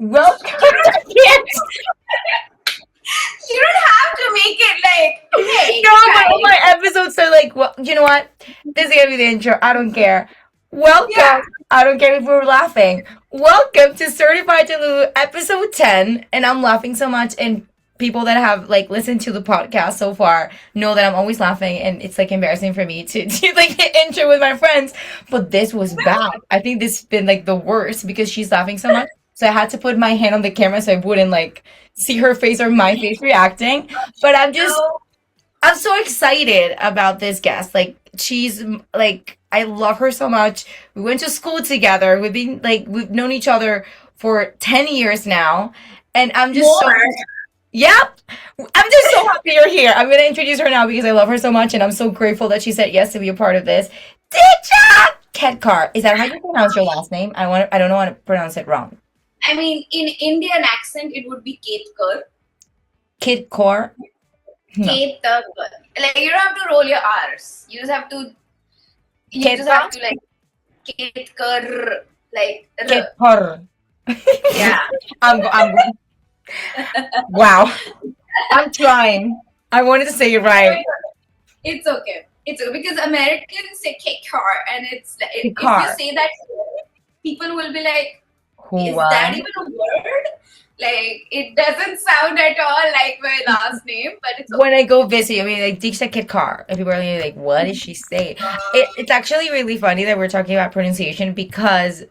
Welcome to Quién. You don't have to make it like, hey, No, but all guys. my episodes are like, well, you know what? This is gonna be the intro. I don't care. Welcome. Yeah. I don't care if we're laughing. Welcome to Certified Delulu episode 10. And I'm laughing so much. And people that have like listened to the podcast so far know that I'm always laughing. And it's like embarrassing for me to do like the intro with my friends. But this was bad. I think this has been like the worst because she's laughing so much. So I had to put my hand on the camera so I wouldn't like see her face or my face reacting. But I'm so excited about this guest. Like she's like I love her so much. We went to school together. We've known each other for 10 years now. And I'm just so More. Yep. I'm just so happy you're here. I'm gonna introduce her now because I love her so much and I'm so grateful that she said yes to be a part of this. Teacher Kedkar. Is that how you pronounce your last name? I don't know how to pronounce it wrong. I mean, in Indian accent, it would be Ketkar. Kidkar? No. Ketkar. Like, you don't have to roll your R's. You just have to, like, Ketkar. Like, Kedkar. yeah. I'm wow. I'm trying. I wanted to say it right. It's okay. It's okay. Because Americans say Ketkar, and it's like, if you Kedkar. say that, people will be like, is What? that even a word? Like, it doesn't sound at all like my last name, but it's okay. When I go visit, I mean, like Diksha Kedkar, and people are like, "What is she saying?" It's actually really funny that we're talking about pronunciation because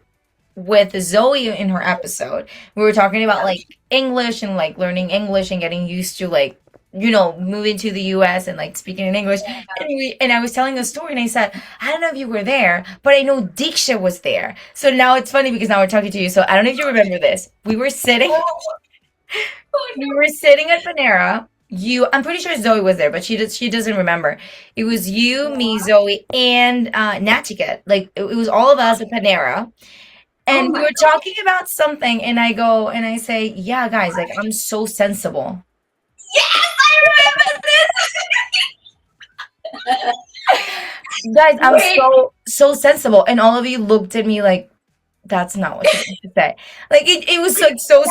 with Zoe in her episode, we were talking about like English and like learning English and getting used to like moving to the US and like speaking in English. And I was telling a story and I said, I don't know if you were there, but I know Diksha was there. So now it's funny because now we're talking to you. So I don't know if you remember this. We were sitting at Panera. I'm pretty sure Zoe was there, but she doesn't remember. It was you, me, Zoe, and Nachika. Like it was all of us at Panera. And we were talking about something, and I go and I say, "Yeah, guys, like I'm so sensible." Yes, I remember this. Guys, I'm Wait. so sensible, and all of you looked at me like that's not what you're supposed to say. Like it was like so.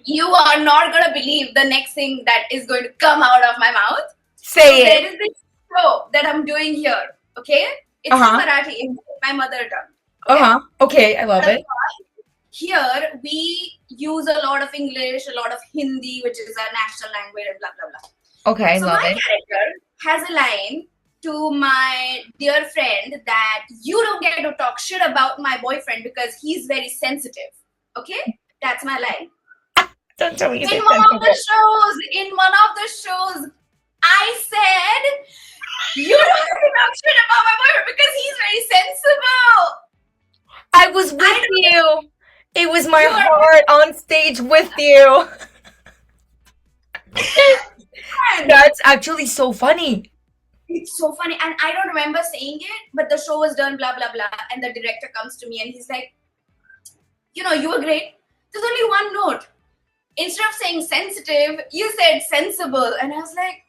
You are not gonna believe the next thing that is going to come out of my mouth. Say There it. is this show that I'm doing here. Okay, it's in Marathi, in my mother tongue. Okay, I love it. Here we use a lot of English, a lot of Hindi, which is our national language, and blah blah blah. Okay, So love my it. character has a line to my dear friend that you don't get to talk shit about my boyfriend because he's very sensitive. Okay, that's my line. Don't tell me you In say one of the sensible. shows, I said you don't have to talk shit about my boyfriend because he's very sensible. I was with you. It was my heart on stage with you. That's actually so funny. It's so funny, and I don't remember saying it, but the show was done, blah blah blah, and the director comes to me and he's like, you were great. There's only one note. Instead of saying sensitive, you said sensible, and I was like,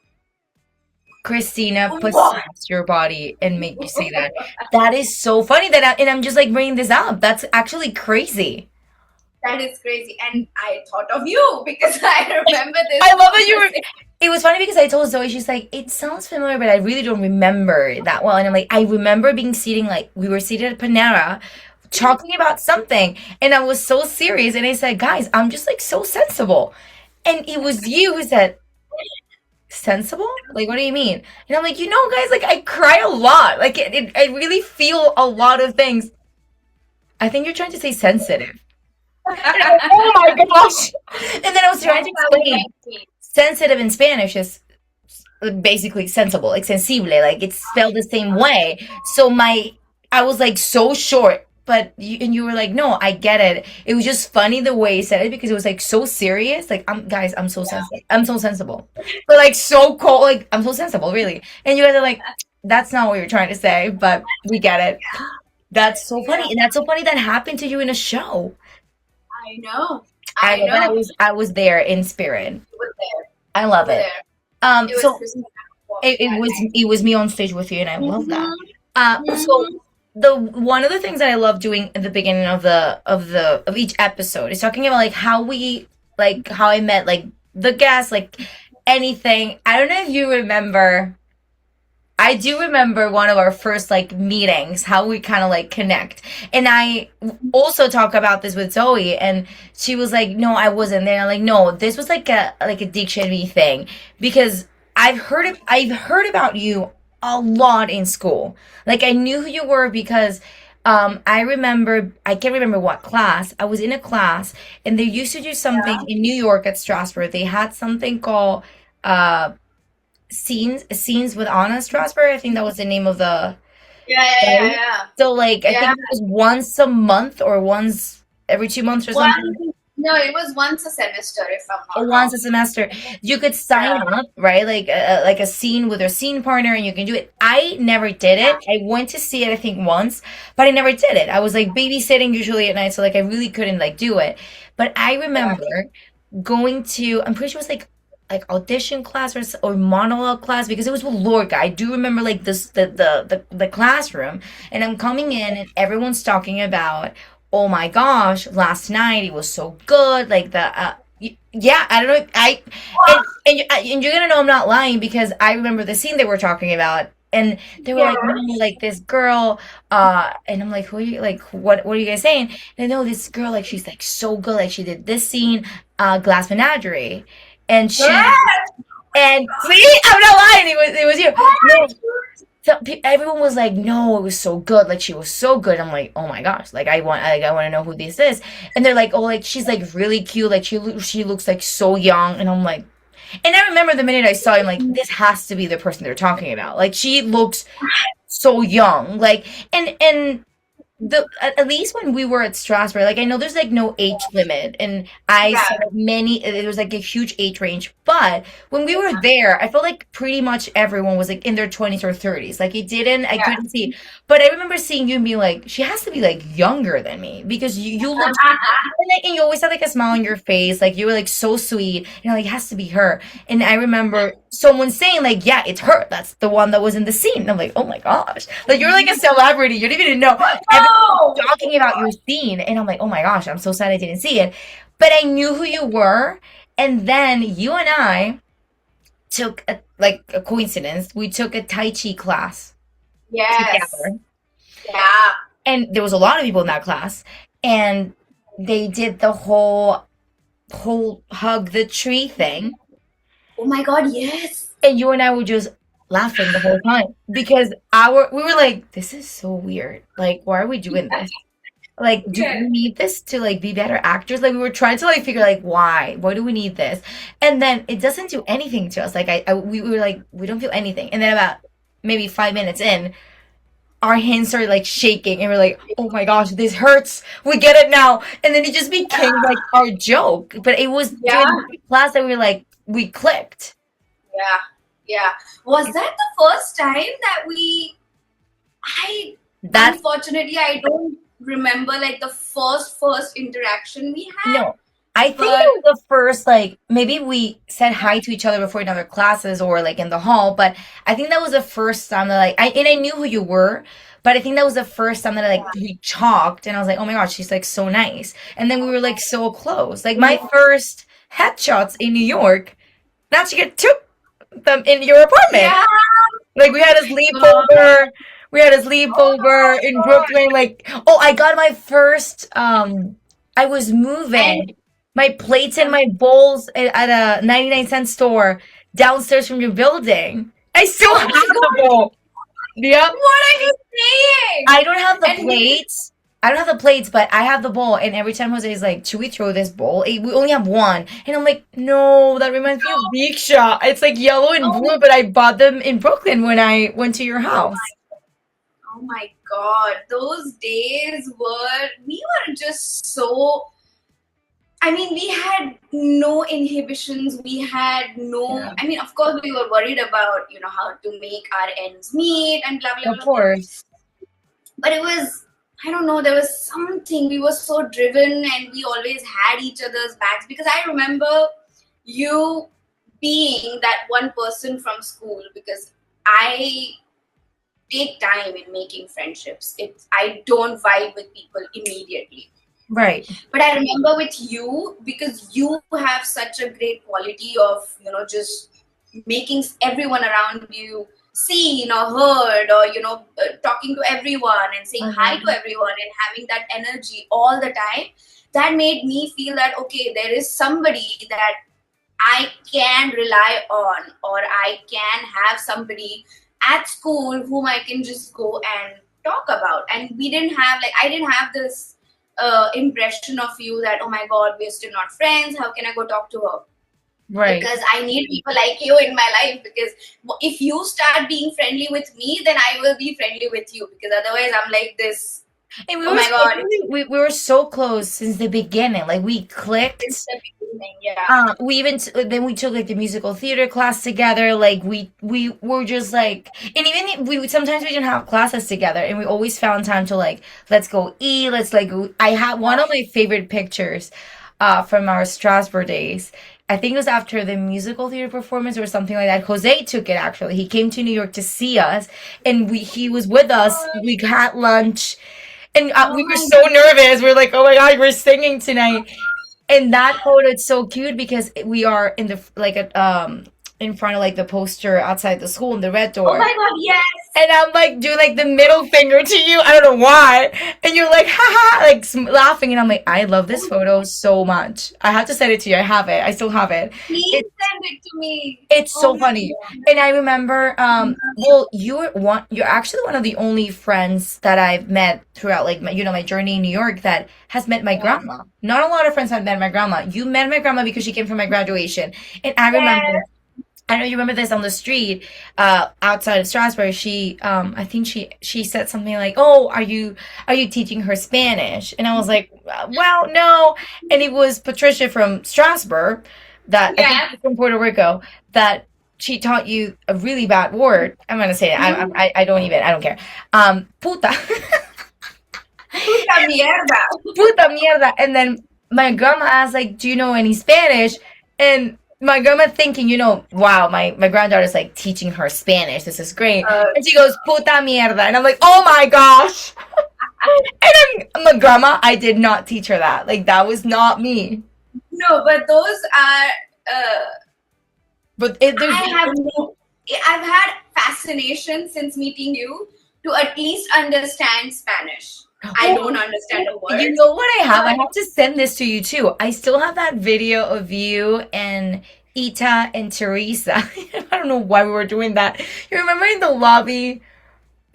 Christina possess your body and make you say that. That is so funny and I'm just like bringing this up. That's actually crazy. That is crazy, and I thought of you because I remember this. I love that you were. It was funny because I told Zoe, she's like, it sounds familiar, but I really don't remember it that well. And I'm like, I remember we were seated at Panera talking about something, and I was so serious. And I said, guys, I'm just like so sensible. And it was you who said, sensible? Like, what do you mean? And I'm like, guys, like I cry a lot. Like, I really feel a lot of things. I think you're trying to say sensitive. Oh my gosh. And then I was trying to explain sensitive in Spanish is basically sensible, like sensible, like it's spelled the same way. So I was like so short, but you were like, no, I get it. It was just funny the way you said it because it was like so serious. Like, I'm so sensitive. I'm so sensible. But like so cold, like I'm so sensible, really. And you guys are like, that's not what you're trying to say, but we get it. That's so funny. And that's so funny that happened to you in a show. I know. But I was there in spirit. You were there. I love it. It It was me on stage with you, and I love that. So the one of the things that I love doing at the beginning of of each episode is talking about like how we like how I met like the guests, like anything. I don't know if you remember. I do remember one of our first like meetings, how we kind of like connect. And I also talk about this with Zoe, and she was like, "No, I wasn't there." I'm like, "No, this was like a dictionary thing because I've heard about you a lot in school. Like I knew who you were because I remember I can't remember what class. I was in a class and they used to do something Yeah. in New York at Strasbourg. They had something called uh scenes with Anna Strasberg. I think that was the name of the Yeah, yeah, show. yeah, yeah. So like I Yeah. think it was once a month or once every 2 months or something. One, no, it was once a semester, if I'm not Or once wrong. a semester. You could sign Yeah, up, right? Like a scene with a scene partner and you can do it. I never did it. yeah, I went to see it I think once, but I never did it. I was like babysitting usually at night, so like I really couldn't like do it. But I yeah. remember going to I'm pretty sure it was like audition class or monologue class because it was with Lorca. I do remember like this the classroom and I'm coming in and everyone's talking about oh my gosh last night it was so good like yeah I don't know and you're gonna know I'm not lying because I remember the scene they were talking about and they were like no Yeah. like this girl and I'm like who are you like what are you guys saying and no this girl like she's like so good like she did this scene Glass Menagerie and she Yes! and see I'm not lying it was you Oh no my God. so everyone was like no it was so good like she was so good I'm like oh my gosh like I want to know who this is and they're like oh like she's like really cute like she looks like so young and I'm like and I remember the minute I saw him like this has to be the person they're talking about like she looks so young like and the at least when we were at Strasbourg, like I know there's like no age limit, and I saw Yeah, many. It was like a huge age range, but when we were there, I felt like pretty much everyone was like in their 20s or 30s. Like it didn't, I yeah. couldn't see, but I remember seeing you and being like, she has to be like younger than me because you look and you always had like a smile on your face, like you were like so sweet, and like it has to be her. And I remember someone saying like, "Yeah, it's her. That's the one that was in the scene." And I'm like, "Oh my gosh!" Like you're like a celebrity. You didn't even know. Everyone was Oh, talking about your scene, and I'm like, "Oh my gosh!" I'm so sad I didn't see it, but I knew who you were. And then you and I took like a coincidence. We took a Tai Chi class yes. together, Yeah. and there was a lot of people in that class, and they did the whole hug the tree thing Oh my God, yes. and you and I were just laughing the whole time because our we were like this is so weird like why are we doing this like do we Yeah. need this to like be better actors like we were trying to like figure like why do we need this and then it doesn't do anything to us like we were like we don't feel anything and then about maybe 5 minutes in our hands started like shaking and we're like oh my gosh this hurts we get it now and then it just became like our joke but it was Yeah. during the class that we were like we clicked Yeah. Yeah. Was that the first time that I, that's unfortunately, I don't remember like the first interaction we had, no I think but it was the first like maybe we said hi to each other before in other classes or like in the hall but I think that was the first time that like I knew who you were but I think that was the first time that I like we talked and I was like oh my god she's like so nice and then we were like so close like my first headshots in New York not you get took them in your apartment yeah. like we had a Oh sleepover. We had a sleepover in my Brooklyn. Like, oh, I got my first. I was God. moving my plates and my bowls at a 99-cent store downstairs from your building. I still Oh have my the God. bowl. Yep. What are you saying? I don't have the And we, plates. I don't have the plates, but I have the bowl. And every time Jose is like, "Should we throw this bowl? We only have one." And I'm like, "No, that reminds me of Big Shot. It's like yellow and oh, blue, but I bought them in Brooklyn when I went to your oh house." my, oh my God. Those days we were just so, I mean, we had no inhibitions. We had no, Yeah, I mean, of course, we were worried about, how to make our ends meet and blah, blah, of blah, blah. course. But it was, I don't know, there was something, we were so driven and we always had each other's backs because I remember you being that one person from school because I take time in making friendships. I don't vibe with people immediately. Right. But I remember with you, because you have such a great quality of, just making everyone around you seen or heard, or, talking to everyone and saying hi to Mhm. everyone and having that energy all the time. That made me feel that, okay, there is somebody that I can rely on, or I can have somebody at school whom I can just go and talk about. And I didn't have this impression of you that, oh my God, we're still not friends. How can I go talk to her? Right. Because I need people like you in my life. Because if you start being friendly with me, then I will be friendly with you. Because otherwise, I'm like this. And we Oh were my God, we were so close since the beginning. Like we since clicked. the beginning, yeah. We even then we took like the musical theater class together. Like we were just like, and even we sometimes we didn't have classes together, and we always found time to like, let's go eat. Let's like I had one of my favorite pictures, from our Strasbourg days. I think it was after the musical theater performance or something like that. Jose took it actually. He came to New York to see us, and he was with us. Oh, We had lunch, and oh we were my so nervous. We're like, oh my god, we're singing tonight. And that photo, it's so cute because we are in the like in front of like the poster outside the school in the red Oh door. my God, yes. And I'm like doing like the middle finger to you. I don't know why. And you're like, haha, like laughing. And I'm like, I love this photo so much. I have to send it to you. I have it. I still have it. Please It, send it to me. it's Oh so my funny. God. And I remember, well, you're actually one of the only friends that I've met throughout like my journey in New York that has met my Yeah. grandma. Not a lot of friends have met my grandma. You met my grandma because she came for my graduation. And I remember, Yes. I know you remember this on the street, outside of Strasbourg. I think she said something like, "Oh, are you teaching her Spanish?" And I was like, "Well, no." And it was Patricia from Strasbourg, that I think Yes. she's from Puerto Rico, that she taught you a really bad word. I'm gonna say it. Mm. I don't care. Puta, Puta mierda. puta mierda. And then my grandma asked, like, "Do you know any Spanish?" And my grandma thinking, wow, my granddaughter's like teaching her Spanish. This is great. Uh, And she goes, puta mierda. And I'm like, oh my gosh. And I'm like, grandma, I did not teach her that. Like, that was not me. no, but those are. Uh, But there's, I have no. I've had fascination since meeting you to at least understand Spanish. I oh, don't understand a you word, know what I have? I but have to send this to you too. I still have that video of you and Ita and Teresa. I don't know why we were doing that. You remember in the lobby?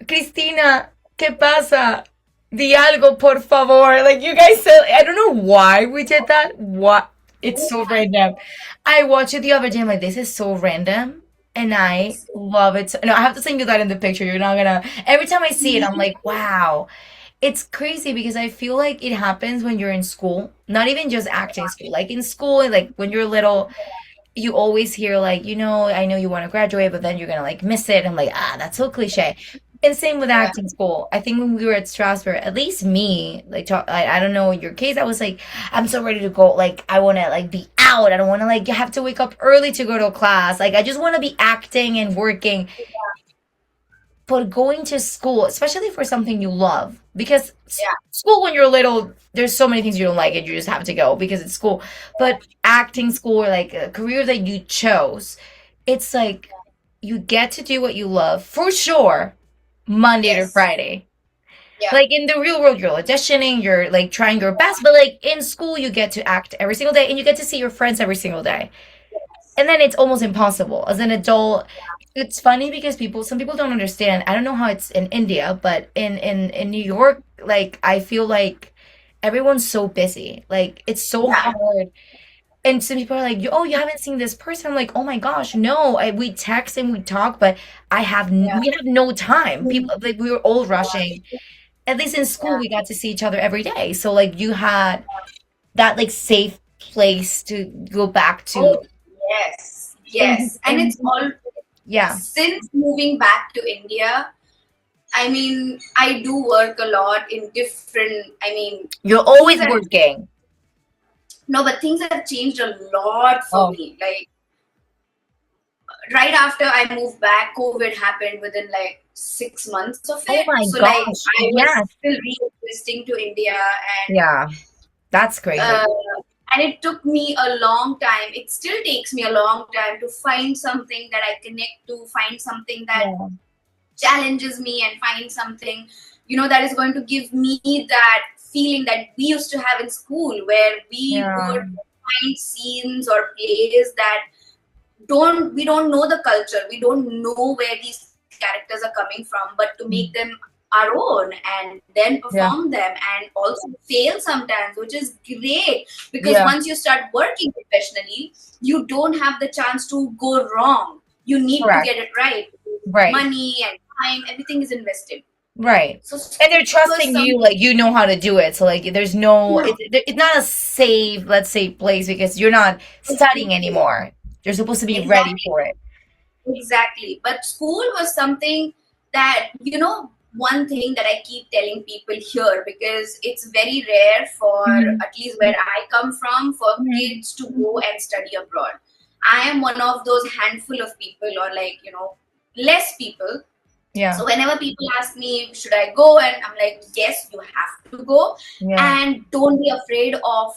Cristina, ¿qué pasa? Di algo, por favor. Like you guys said, I don't know why we did that. What? It's so random. I watched it the other day. I'm like, this is so random, and I love it. No, I have to send you that in the picture. You're not gonna. Every time I see it, I'm like, wow. It's crazy because I feel like it happens when you're in school. Not even just acting school. Like in school, like when you're little, you always hear like, I know you want to graduate, but then you're gonna like miss it. I'm like, that's so cliche. And same with yeah, acting school. I think when we were at Strasbourg, at least me, like, I don't know your case. I was like, I'm so ready to go. Like, I want to like be out. I don't want to like have to wake up early to go to class. Like, I just want to be acting and working. But going to school, especially for something you love, because yeah, school when you're little, there's so many things you don't like and you just have to go because it's school. But acting school or like a career that you chose, it's like you get to do what you love for sure, Monday to yes, Friday. yeah, Like in the real world, you're auditioning, you're like trying your best, but like in school, you get to act every single day and you get to see your friends every single day. And then it's almost impossible as an adult. It's funny because some people don't understand. I don't know how it's in India, but in New York, like I feel like everyone's so busy. Like it's so yeah, hard. And some people are like, "Oh, you haven't seen this person." I'm like, "Oh my gosh, no! We text and we talk, but yeah, we have no time. People like we were all yeah, rushing. At least in school, yeah. we got to see each other every day. So like you had that like safe place to go back to. Oh, yes, And yes. And it's all yeah, since moving back to India. I mean, I do work a lot in different. I mean, you're things always are working. no, but things have changed a lot for Oh, me. Like right after I moved back, COVID happened within like 6 months of Oh it. my So like gosh. I was Yes. still readjusting to India, Yeah. That's uh, crazy. and it took me a long time. It still takes me a long time to find something that I connect to, find something that Yeah. challenges me, and find something, that is going to give me that feeling that we used to have in school, where we Yeah. would find scenes or plays that we don't know the culture, we don't know where these characters are coming from, but to make them our own and then Yeah. perform them and also fail sometimes, which is great, because Yeah. once you start working professionally, you don't have the chance to go wrong. You need to Correct. get it right. Right. Money and time, everything is invested. Right. So And school they're was trusting some you, like you know how to do it. So like there's no yeah, it's not a safe, let's say, place because you're not studying exactly, anymore. You're supposed to be ready exactly. for it. Exactly. But school was something that, one thing that I keep telling people here, because it's very rare for, Mhm. at least where I come from, for Mhm. kids to go and study abroad. I am one of those handful of people, or like, less people. Yeah. So whenever people ask me, should I go? And I'm like, yes, you have to go. Yeah. And don't be afraid of,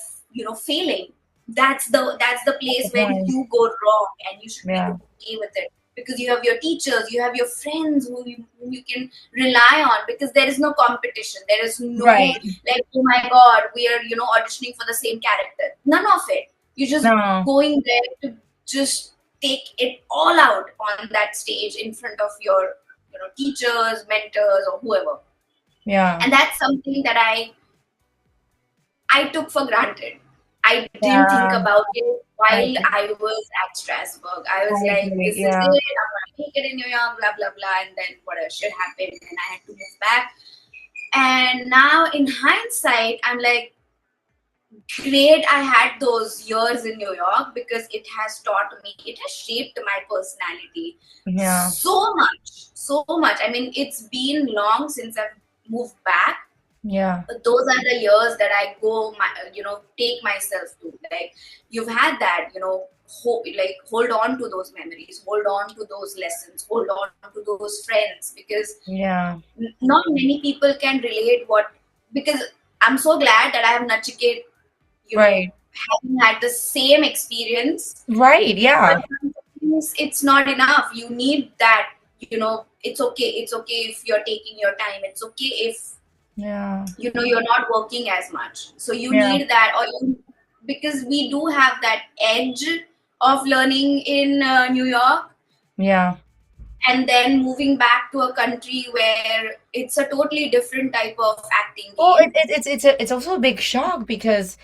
failing. That's the place Good where point. you go wrong, and you should be Yeah. okay with it. Because you have your teachers, you have your friends who you can rely on, because there is no competition. There is no Right. like, oh my God, we are, auditioning for the same character. None of it. You're just No. going there to just take it all out on that stage in front of your teachers, mentors, or whoever. Yeah. And that's something that I took for granted. I didn't think Yeah. about it I while agree. I was at Strasbourg. I was I like, agree. this is Yeah. it, I'm gonna make it in New York, blah blah blah. And then whatever shit happened, and I had to move back. And now in hindsight, I'm like, great, I had those years in New York, because it has taught me, it has shaped my personality Yeah. so much, so much. I mean, it's been long since I've moved back, Yeah. but those are the years that I take myself to. Like, you've had that, hold on to those memories, hold on to those lessons, hold on to those friends, because Yeah. not many people can relate what, because I'm so glad that I have Nachikeet, Right. having had the same experience, Right. but Yeah. sometimes it's not enough. You need that, it's okay. It's okay if you're taking your time. It's okay if, Yeah. you're not working as much. So you Yeah. need that, because we do have that edge of learning in New York, Yeah. and then moving back to a country where it's a totally different type of acting Well, game. it's also a big shock because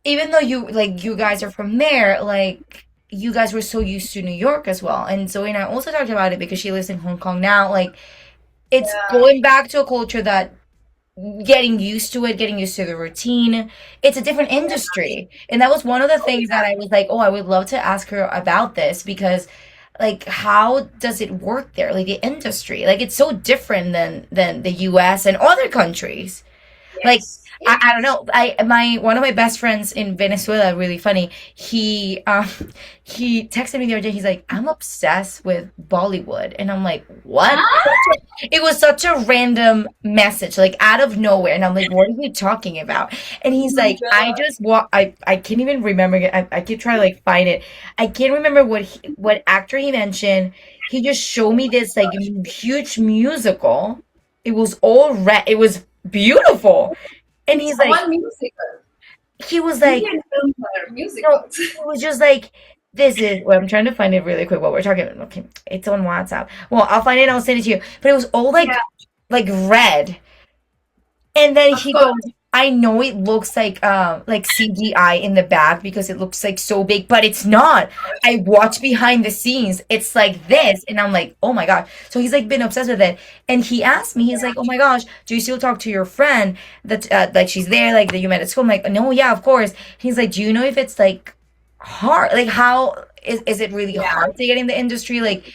even though you guys are from there, like you guys were so used to New York as well. And Zoe and I also talked about it because she lives in Hong Kong now. Like it's Yeah, going back to a culture that getting used to it, getting used to the routine. It's a different yeah, industry. And that was one of the oh things that I yeah, was like, oh, I would love to ask her about this because like how does it work there? Like the industry. Like it's so different than the US and other countries. Like yes, I don't it's know. I my one of my best friends in Venezuela, really funny. He texted me the other day. He's like, I'm obsessed with Bollywood, and I'm like, what? huh? It was such a random message, like out of nowhere, and I'm like, what are you talking about? And Oh he's my like, I God. just I can't even remember it. I keep trying to like find it. I can't remember what actor he mentioned. He just showed me this like huge musical. It was all red. It was beautiful. And It's he's like, all musical. he was like, Indian films are no, musicals. he was just like, this is, well, I'm trying to find it really quick while we're talking. Okay, it's on WhatsApp. Well, I'll find it and I'll send it to you. But it was all Yeah, like red. And then of he course. goes, I know it looks like CGI in the back because it looks like so big, but it's not. I watch behind the scenes. It's like this. And I'm like, oh my God. So he's like been obsessed with it. And he asked me, he's like, oh my gosh, do you still talk to your friend that like she's there, like that you met at school? I'm like, no, yeah, of course. He's like, do you know if it's like hard? Like how is it really Yeah, hard to get in the industry? Like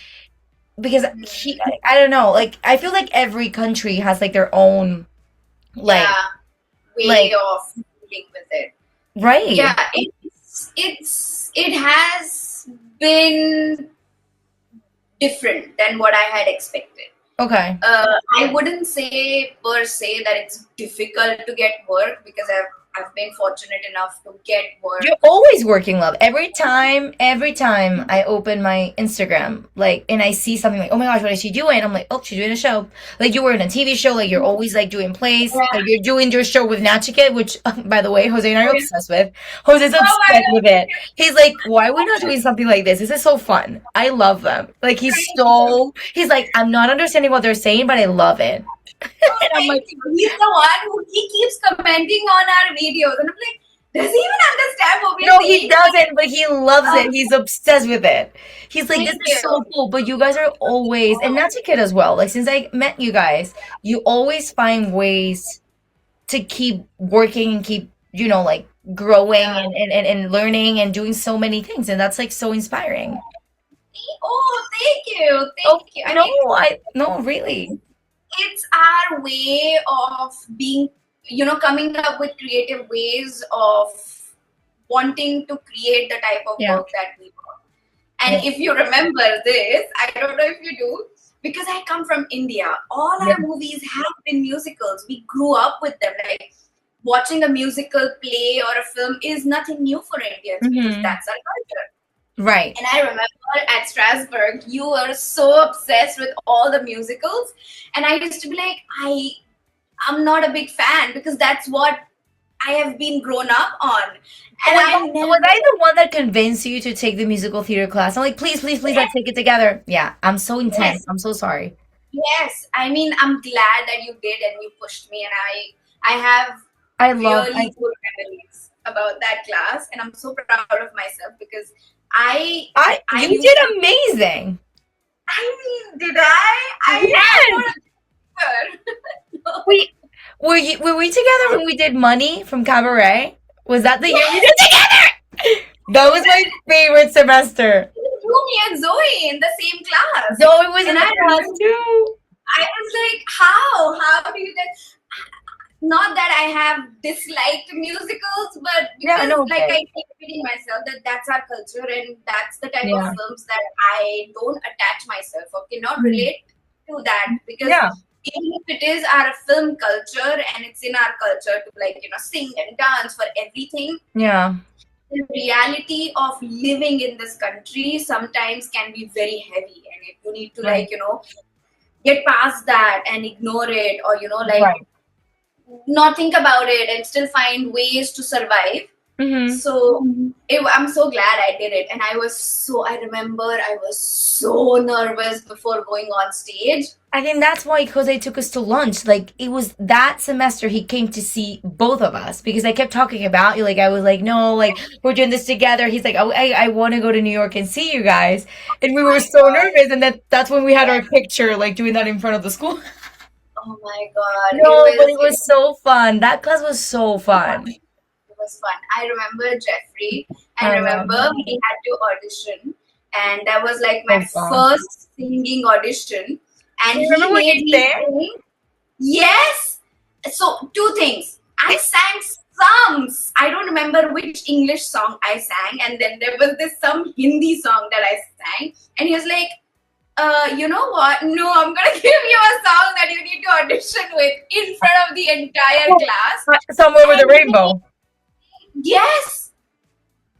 because I don't know, like I feel like every country has like their own like yeah, way like of dealing with it. right. Yeah, it has been different than what I had expected. Okay. I wouldn't say per se that it's difficult to get work because I've been fortunate enough to get work. You're always working, love. Every time I open my Instagram, like, and I see something like, oh my gosh, what is she doing? I'm like, oh, she's doing a show. Like, you were in a TV show. Like, you're always like doing plays. Yeah. Like, you're doing your show with Nachikid, which, by the way, Jose and I are Oh obsessed with. Jose's my obsessed with it. god! He's like, why are we not doing something like this? This is so fun. I love them. Like, Thank you. he's like, I'm not understanding what they're saying, but I love it. Oh, And I'm thank like, you. He's the one who he keeps commenting on our videos, and I'm like, does he even understand what we're no, he saying? doesn't, but he loves Oh, it. He's obsessed with it. He's like, this thank is you. so cool. But you guys are always, and that's a kid as well. Like, since I met you guys, you always find ways to keep working and keep, like growing Yeah. and learning and doing so many things. And that's like so inspiring. Oh, thank you. Oh, Thank you. I no, mean, no, really. it's our way of being, coming up with creative ways of wanting to create the type of Yeah. work that we want. And Yeah. if you remember this, I don't know if you do, because I come from India, all Yeah. our movies have been musicals. We grew up with them. Like, watching a musical play or a film is nothing new for Indians because Hmm. that's our culture. Right. And I remember at Strasbourg, you were so obsessed with all the musicals. And I used to be like, I'm not a big fan because that's what I have been grown up on. And I never, Was I the one that convinced you to take the musical theater class? I'm like, please, please, please, let's take it together. Yeah, I'm so intense. yes, I'm so sorry. yes. I mean, I'm glad that you did and you pushed me. And I have I love, really good memories about that class. And I'm so proud of myself because I you used did to, amazing. I mean, did I? I'm Yes. not a singer. No. We were we together when we did Money from Cabaret? Was that the year we did together? That was my favorite semester. You, me, and Zoe in the same class. Zoe was in And the I class remember too. I was like, how? How do you guys? Not that I have disliked musicals, but Yeah, because, no, like, okay. I keep repeating myself that that's our culture and that's the type of Yeah. films that I don't attach myself or cannot Mhm. relate to that because Yeah. even if it is our film culture and it's in our culture to, like, sing and dance for everything, Yeah. the reality of living in this country sometimes can be very heavy, and if you need to, Right. like, get past that and ignore it, or like, Right. not think about it and still find ways to survive. Mm-hmm. So I'm so glad I did it. And I remember I was so nervous before going on stage. I think that's why Jose took us to lunch. Like, it was that semester he came to see both of us because I kept talking about you. Like, I was like, no, like, we're doing this together. He's like, oh, I want to go to New York and see you guys. And we were My so God. nervous. And that's when we had our picture, like, doing that in front of the school. Oh my God. No, but it was so fun. That class was so fun. It was fun. I remember Jeffrey. I I love remember that. we had to audition. And that was like So my fun. first singing audition. And Do you he remember what made you me sang? sing. Yes. So, two things. I sang some, I don't remember which English song I sang. And then there was this some Hindi song that I sang. And he was like, you know what? No, I'm going to give you a song that you need to audition with in front of the entire class. Somewhere with a And rainbow. yes.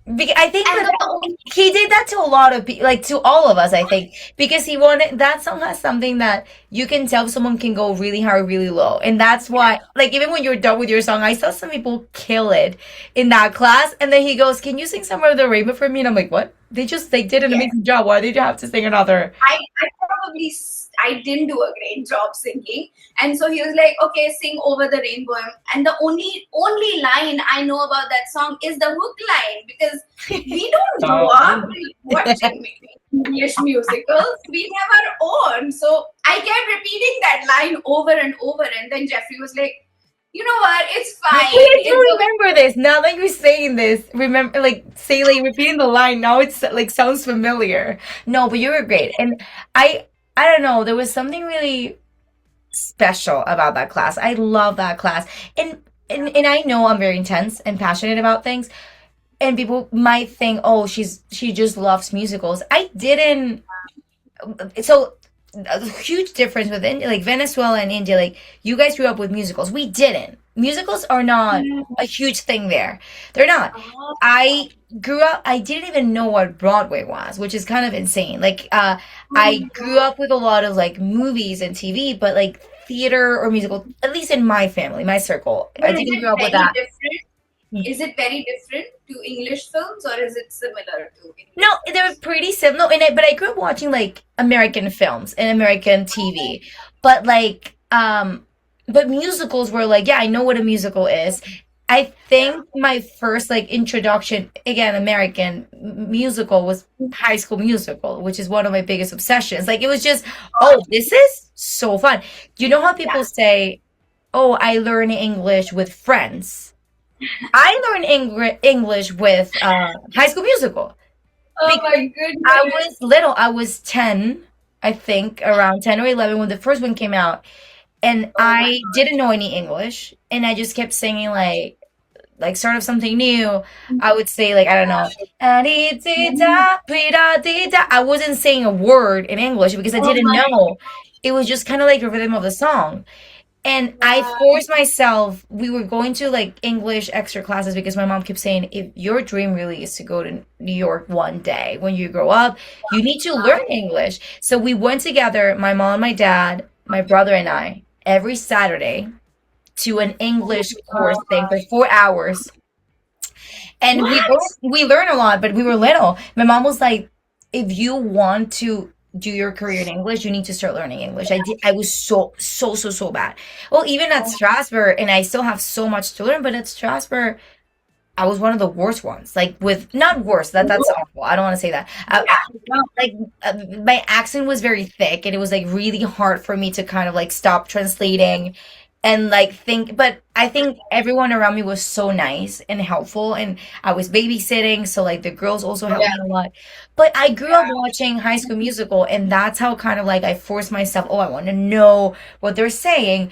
I think And that he did that to a lot of people, like to all of us, I think, because he wanted that song has something that you can tell someone can go really high or really low. And that's why, like, even when you're done with your song, I saw some people kill it in that class. And then he goes, can you sing Somewhere of the Rainbow for me? And I'm like, what? They did an yes. amazing job. Why did you have to sing another? I didn't do a great job singing, and so he was like, "Okay, sing Over the Rainbow." And the only line I know about that song is the hook line because we don't grow up watching English musicals. We have our own, so I kept repeating that line over and over, and then Jeffrey was like, "You know what? It's fine. I do It's remember this. Now that you're saying this, remember, like, say, like, repeating the line, now it's, like, sounds familiar. No, but you were great. And I don't know, there was something really special about that class. I love that class. And I know I'm very intense and passionate about things. And people might think, oh, she just loves musicals. I didn't. So a huge difference with India, like Venezuela and India. Like you guys grew up with musicals. We didn't. Musicals are not a huge thing there. They're not. Oh. I grew up. I didn't even know what Broadway was, which is kind of insane. Like, I grew up with a lot of like movies and TV, but like theater or musical, at least in my family, my circle, But I is didn't it grow up with very that. different? Is it very different to English films or is it similar to No, English they were films? pretty similar. No, but I grew up watching like American films and American TV. But like, but musicals were like, yeah, I know what a musical is. I Yeah. think my first like introduction, again, American musical was High School Musical, which is one of my biggest obsessions. Like, it was just, oh, this is so fun. You know how Yeah. people say, oh, I learn English with friends. I learned English with High School Musical Oh because my I goodness. was little. I was 10, I think, around 10 or 11 when the first one came out. And Oh my I didn't know any English. And I just kept singing like sort of something new. I would say like, I don't know. "Ah-dee-dee-da, pre-da-dee-da." I wasn't saying a word in English because I Oh didn't my know. It was just kind of like the rhythm of the song. And I God. forced myself, we were going to like English extra classes because my mom kept saying, if your dream really is to go to New York one day when you grow up, you need to learn English. So we went together, my mom, my dad, my brother, and I, every Saturday to an English course thing for 4 hours. And What? we learned a lot, but we were little. My mom was like, if you want to do your career in English, you need to start learning English. I was so bad. Well, even at Oh, Strasbourg, and I still have so much to learn, but at Strasbourg, I was one of the worst ones. Like with not worst, that's awful. I don't want to say that. yeah. No. Like my accent was very thick and it was like really hard for me to kind of like stop translating and like think, but I think everyone around me was so nice and helpful, and I was babysitting, so like the girls also helped Yeah. me a lot. But I grew up Yeah. watching High School Musical, and that's how kind of like I forced myself, oh, I want to know what they're saying.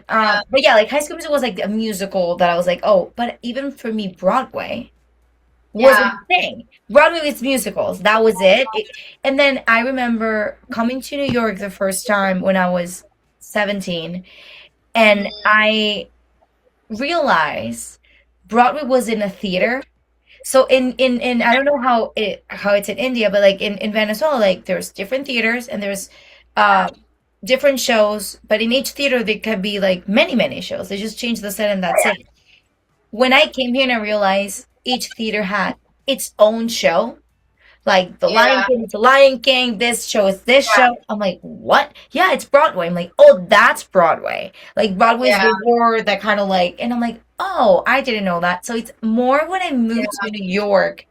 Yeah. But yeah, like High School Musical was like a musical that I was like, oh, but even for me Broadway wasn't Yeah. a thing. Broadway was musicals. That was it. And then I remember coming to New York the first time when I was 17, and Mm. I realized Broadway was in a theater. So in I don't know how it's in India, but like in Venezuela, like there's different theaters and there's uh different shows, but in each theater there can be like many shows. They just change the set and that's it. When I came here and I realized each theater had its own show, like the Lion Yeah. King, it's a Lion King, this show is this Yeah. show. I'm like, what? Yeah, it's Broadway. I'm like, oh, that's Broadway. Like Broadway is Yeah. the word that kind of like, and I'm like, oh, I didn't know that. So it's more when I moved Yeah. to New York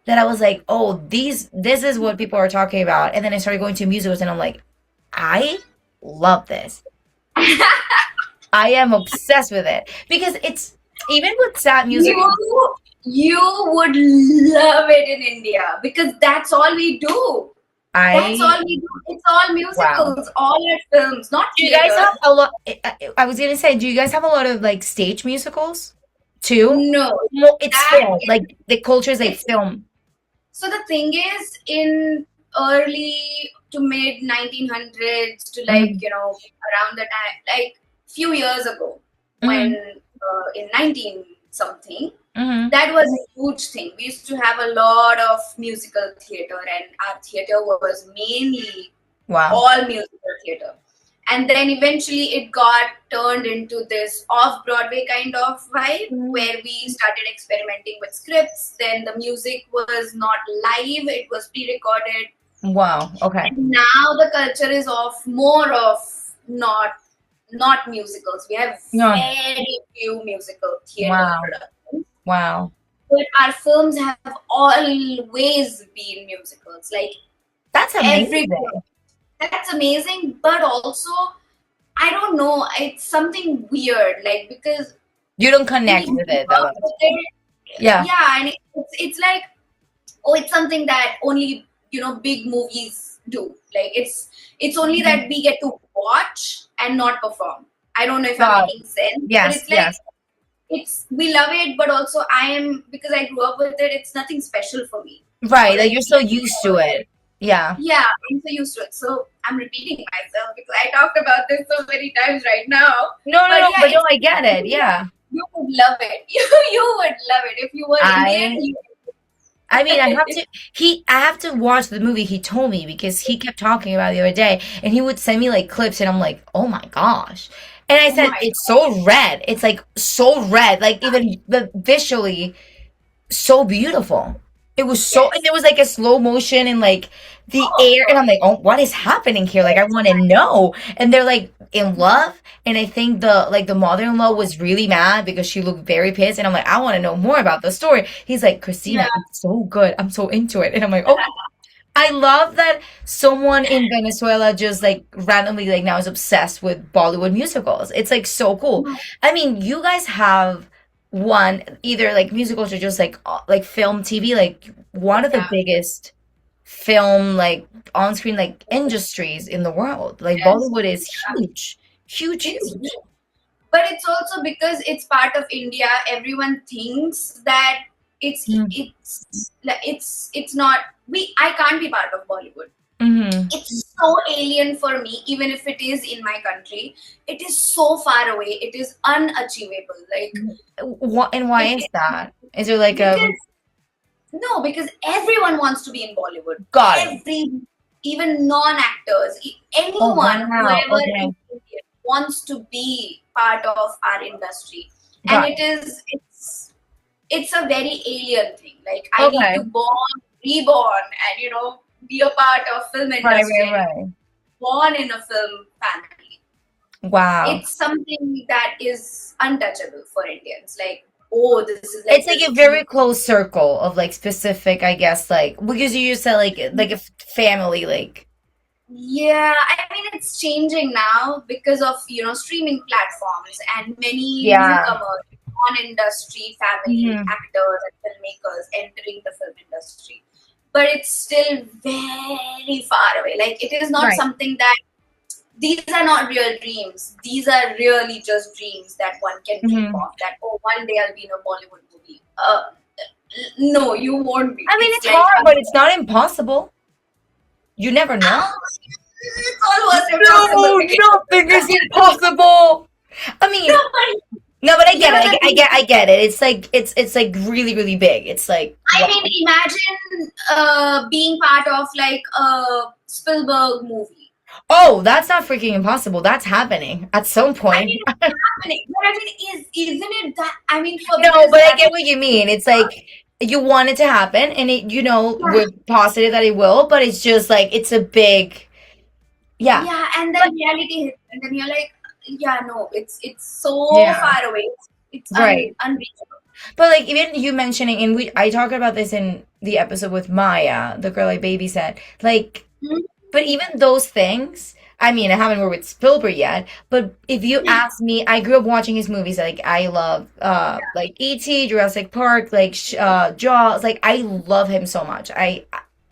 that I was like, oh, this is what people are talking about. And then I started going to musicals and I'm like, I love this. I am obsessed with it because it's even with sad musicals. You would love it in India because that's all we do. That's I all we do. It's all Wow. musicals, all our films, not Do you guys theater. have a lot? I was gonna say, do you guys have a lot of like stage musicals too? No, Well, it's that film. is Like the culture is like it's film. so the thing is in early to mid 1900s to like Mm-hmm. around the time like few years ago when Mm-hmm. in 19 something Mm-hmm. that was a huge thing. We used to have a lot of musical theater, and our theater was mainly Wow. all musical theater. And then eventually it got turned into this off Broadway kind of vibe Mm. where we started experimenting with scripts. Then the music was not live, it was pre recorded. Wow. Okay. And now the culture is of more of not not musicals. We have No. very few musical theater Wow. productions. Wow. But our films have always been musicals. Like That's every amazing. that's amazing, but also I don't know, it's something weird, like because You don't we connect with grew it that up much. with it, Yeah. yeah, and it's like oh, it's something that only big movies do. Like it's only Mhm. that we get to watch and not perform. I don't know if I'm Wow. making sense, but Yes. it's like Yes. it's we love it, but also I am because I grew up with it. It's nothing special for me. Right. Like Like you're so used to it. Yeah. Yeah, I'm so used to it. So I'm repeating myself because I talked about this so many times right now. No, no, But no, yeah, but no, it's I get it. Yeah. you would love it. You would love it if you were Indian. I You I mean, I have to watch the movie he told me because he kept talking about it the other day and he would send me like clips and I'm like, "Oh my gosh." And I oh said, my "It's so red. It's like so red. Like even the visually so beautiful. It was so, and yes. there was like a slow motion and like the Oh air, and I'm like, oh, what is happening here? Like, I want to know. And they're like in love, and I think the mother-in-law was really mad because she looked very pissed, and I'm like, I want to know more about the story. He's like, yeah. Christina, it's so good. I'm so into it, and I'm like, oh. I love that someone in Venezuela just like randomly like now is obsessed with Bollywood musicals. It's like so cool. I mean, you guys have one either like musicals or just like film TV, like one of the Yeah. biggest film like on-screen like industries in the world. Like Yes. Bollywood is Yeah. huge, huge, It's huge. but it's also because it's part of India. Everyone thinks that Mm-hmm. it's not. I can't be part of Bollywood. Mm-hmm. It's so alien for me, even if it is in my country. It is so far away. It is unachievable. Like And why it, is that? Is there like a because no, because everyone wants to be in Bollywood. got it? Every even non-actors, Oh anyone, wow. whoever is Okay. Indian, wants to be part of our industry, and Got it. it's a very alien thing. Like I need Okay. to reborn, and be a part of film Right, industry right, and right. born in a film family. Wow. It's something that is untouchable for Indians. Like, oh, this is It's like like this a dream. very close circle of like specific, I guess, like because you just said like a family, like Yeah, I mean it's changing now because of streaming platforms and many yeah. newcomers, non-industry family Hmm. actors and filmmakers entering the film industry. But it's still very far away. Like it is not Right. something that these are not real dreams. These are really just dreams that one can dream Hmm. of. That one day I'll be in a Bollywood movie. No, you won't be. I mean, It's it's like hard, but it's not impossible. You never know. it's almost impossible No, because nothing is impossible. I mean, nobody. no, but I You get know it. the I thing. get, I get it. It's like really, really big. It's like I wow. mean, imagine being part of like a Spielberg movie. Oh, that's not freaking impossible. That's happening at some I point. mean, it's happening. But I mean, isn't it that? I mean, for No, because but I that get is what you mean. It's like you want it to happen, and yeah, we're positive that it will, but it's just like it's a big, yeah, yeah, and then but reality hits, and then you're like, yeah, no, it's so yeah, far away. It's right. unreachable. But like even you mentioning, and I talked about this in the episode with Maya, the girl I babysat. Like, Mhm. but even those things. I mean, I haven't worked with Spielberg yet, but if you ask me, I grew up watching his movies. Like I love like E.T., Jurassic Park, like Jaws. Like I love him so much.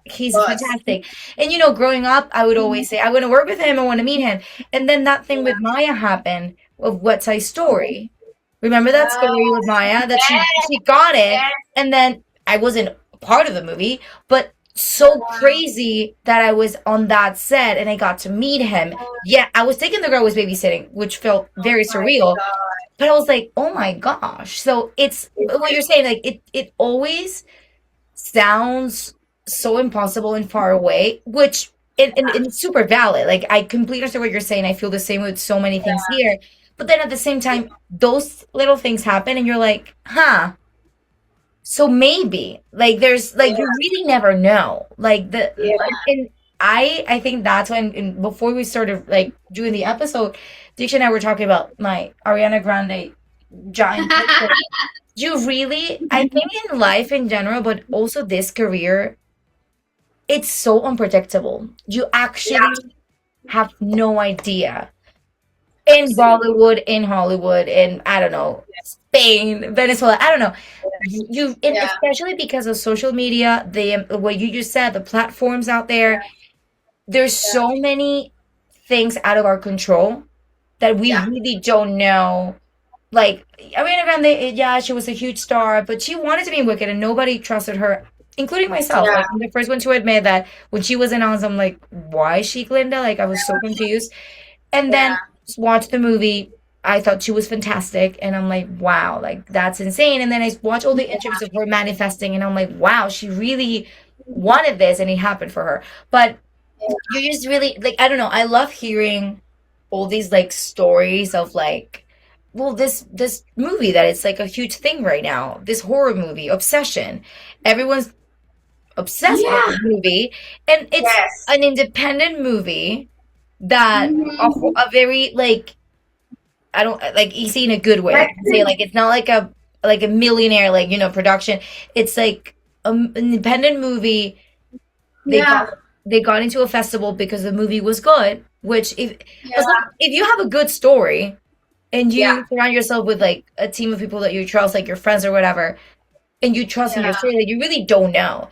He's Boss. fantastic. And growing up, I would always say, I want to work with him, I want to meet him. And then that thing with Maya happened of What's Side Story. Remember that Uh, story with Maya that yes, she got it, yes, and then I wasn't part of the movie, but so yeah. crazy that I was on that set and I got to meet him. Yeah, I was taking the girl I was babysitting, which felt Oh very my surreal. god. But I was like, oh my gosh. So it's what you're saying, like it always sounds so impossible and far away, which and it's super valid. Like I completely understand what you're saying. I feel the same with so many things here. But then at the same time, those little things happen and you're like, huh, so maybe. Like there's like you really never know. Like Yeah. and I think that's when and before we started like doing the episode, Diksha and I were talking about my Ariana Grande giant picture. You really, I think in life in general, but also this career, it's so unpredictable. You Yeah, actually have no idea. In absolutely. Bollywood, in Hollywood, in I don't know, Spain, Venezuela, I don't know. And Yeah, especially because of social media, the what you just said, the platforms out there, there's yeah, so many things out of our control that we yeah. really don't know. Like Ariana Grande, yeah, she was a huge star, but she wanted to be in Wicked, and nobody trusted her including myself. Yeah. Like, I'm the first one to admit that when she was announced, I'm like, why is she Glinda? Like, I was so confused. And then Yeah. watched the movie. I thought she was fantastic, and I'm like, wow, like that's insane. And then I watch all the interviews of her manifesting, and I'm like, wow, she really wanted this, and it happened for her. But you just really like, I don't know. I love hearing all these like stories of like, well, this movie that it's like a huge thing right now. This horror movie, Obsession. Everyone's obsessed with Yeah. this movie, and it's Yes. an independent movie that Mm-hmm. a very like, I don't like easy in a good way. Like, I say like it's not like a millionaire like production. It's like an independent movie. They got yeah. they got into a festival because the movie was good. Which Yeah. if you have a good story and Yeah. you surround yourself with like a team of people that you trust, like your friends or whatever, and you trust in your Yeah. story, like you really don't know.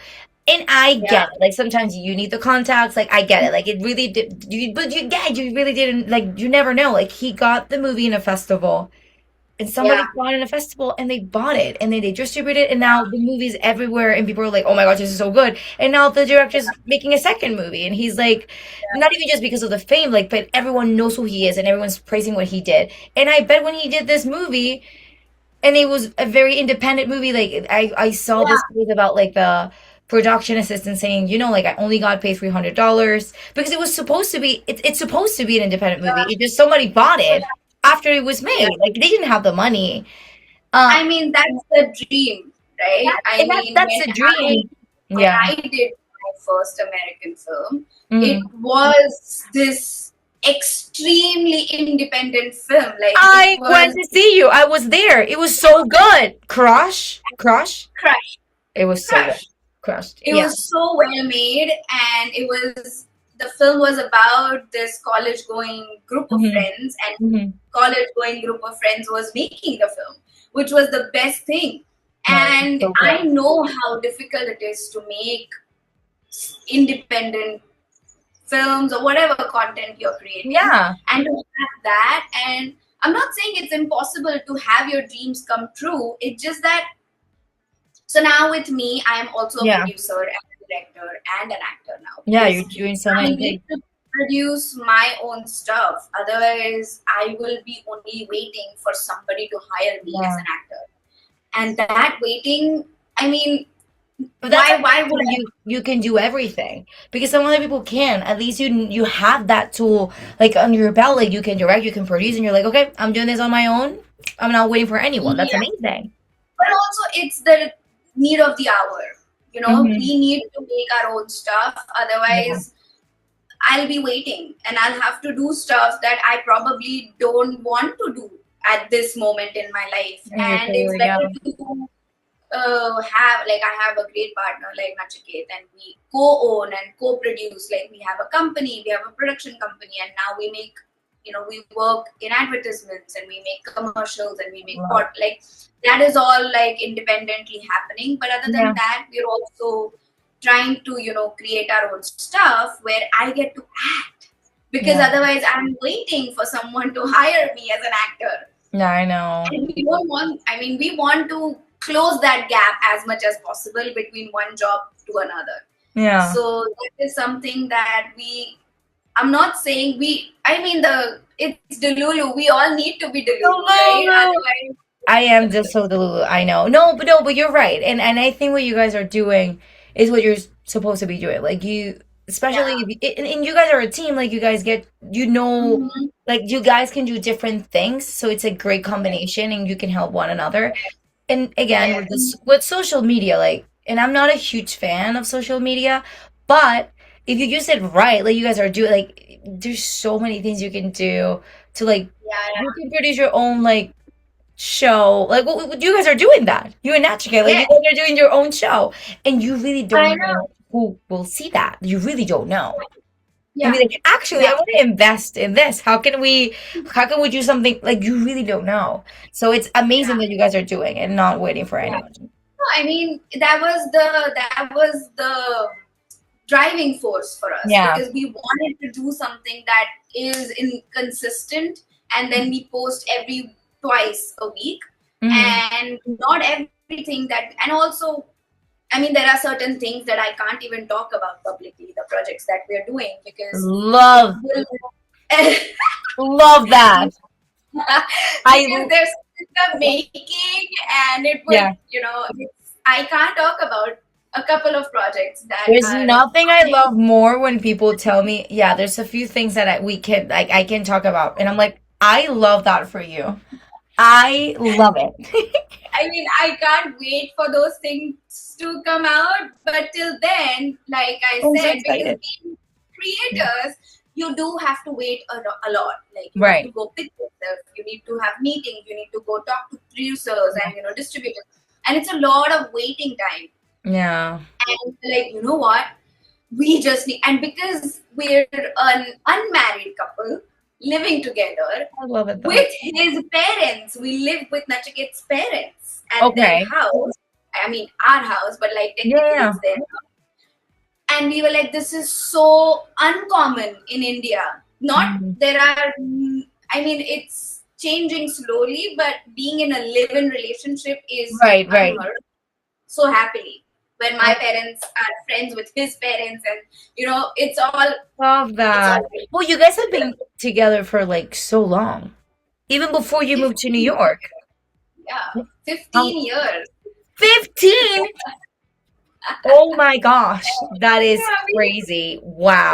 And I Yeah. get it. Like sometimes you need the contacts. Like I get it. Like it really did. But you really didn't. Like you never know. Like he got the movie in a festival, and Yeah. somebody saw it in a festival, and they bought it, and then they distributed it, and now the movie's everywhere, and people are like, "Oh my gosh, this is so good!" And now the director's making a second movie, and he's like, not even just because of the fame, like, but everyone knows who he is, and everyone's praising what he did. And I bet when he did this movie and it was a very independent movie. Like I saw this Yeah. news about like the production assistant saying, like I only got paid $300 because it was supposed to be. It's supposed to be an independent movie. It just somebody bought it after it was Yeah. made. Like they didn't have the money. I mean, that's the dream, right? I And mean, that's a dream. when Yeah. I did my first American film, it Mhm. was this extremely independent film. Like it I went was to see you. I was there. It was so good. Crush. Crush, It was so good. Crush. Crushed. It Yeah. was so well made, and it was the film was about this college going group of Hmm. friends, and Hmm. college going group of friends was making the film, which was the best thing. No, it was And so I good. know how difficult it is to make independent films or whatever content you're creating, Yeah. and to have that. And I'm not saying it's impossible to have your dreams come true. It's just that, so now with me, I am also a Yeah. producer and a director and an actor now, Yeah. You're because doing so I many need things. to produce my own stuff. Otherwise, I will be only waiting for somebody to hire me as Yeah. an actor. And that waiting, I mean, But that's why would amazing I? you can do everything because some other people can. At least you have that tool like under your belt. Like you can direct, you can produce, and you're like, okay, I'm doing this on my own. I'm not waiting for anyone. That's Yeah. amazing. But also, it's the need of the hour. Hmm. We need to make our own stuff. Yeah. Otherwise, I'll be waiting and I'll have to do stuff that I probably don't want to do at this moment in my life. In your And it's career, yeah. better to have, like, I have a great partner like Nachiket, and we co-own and co-produce. Like, we have a company, we have a production company, and now we make, we work in advertisements, and we make commercials, and we make Wow. like, that is all like independently happening. But other than Yeah. that, we're also trying to create our own stuff where I get to act, because Yeah. otherwise I'm waiting for someone to hire me as an actor. Yeah, I know. And we don't want, I mean, we want to close that gap as much as possible between one job to another. Yeah. So that is something that I'm not saying I mean, it's Delulu. We all need to be Delulu, right? Delulu. Otherwise, I am just so Delulu. I know. No, but you're right. And I think what you guys are doing is what you're supposed to be doing. Like you, especially yeah. and you guys are a team. Like you guys get, Mm-hmm. like you guys can do different things. So it's a great combination, and you can help one another. And again, Yes. with with social media, like, and I'm not a huge fan of social media, but if you use it right, like you guys are doing, like, there's so many things you can do to like, Yeah. you can produce your own like show. Like, you guys are doing that. You and Nachika, like, you Yes. guys are doing your own show, and you really I don't know. know who will see that. You really don't know. And Yeah. be like, actually, I Yeah. want to invest in this. How can we do something like you really don't know? So it's amazing Yeah. that you guys are doing it and not waiting for Yeah. anyone. No, I mean, that was the driving force for us, Yeah. because we wanted to do something that is inconsistent, and then we post every twice a week, Hmm. and not everything that, and also I mean, there are certain things that I can't even talk about publicly, the projects that we're doing, because it Love, will, love that. I, because there's the making, and it would, yeah. I can't talk about a couple of projects that There's are nothing I happening. love more when people tell me, yeah, there's a few things that we can, like, I can talk about. And I'm like, I love that for you. I love it. I mean, I can't wait for those things to come out. But till then, like I I'm so said, because excited. being creators, you do have to wait a lot. Like you need to Right. go pick yourself, you need to have meetings, you need to go talk to producers and distributors, and it's a lot of waiting time. Yeah. And like what, we just need, and because we're an unmarried couple living together I love it though. with his parents. We live with Nachiket's parents at their Okay. house. I mean, our house, but like Yeah, technically yeah. it's their house. And we were like, this is so uncommon in India. Not Mhm. there are, I mean, it's changing slowly, but being in a live in relationship is Right, right. unheard of so happily. When my I parents are friends with his parents, and it's all love it's all that. great. Well, you guys have been together for like so long, even before you moved to New 15, York. yeah, How 15 years. 15? Oh my gosh, that is Yeah, crazy. Wow.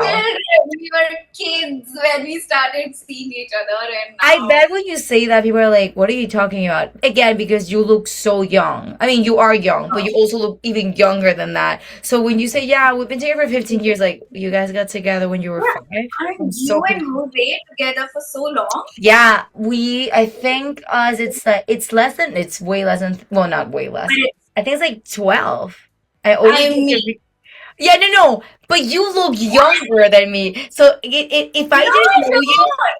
we were kids when we started seeing each other, and I now bet when you say that, people are like, what are you talking about? Again, because you look so young. I mean, you are young, but you also look even younger than that. So when you say, yeah, we've been together for 15 years, like, you guys got together when you were yeah, 5? I'm and so you and confused. Jose together for so long. Yeah, I think us, it's less than, it's way less than, well, not way less. I think it's like 12. I only I did mean, the Yeah, no, no, but you look younger than me. So if I no, didn't know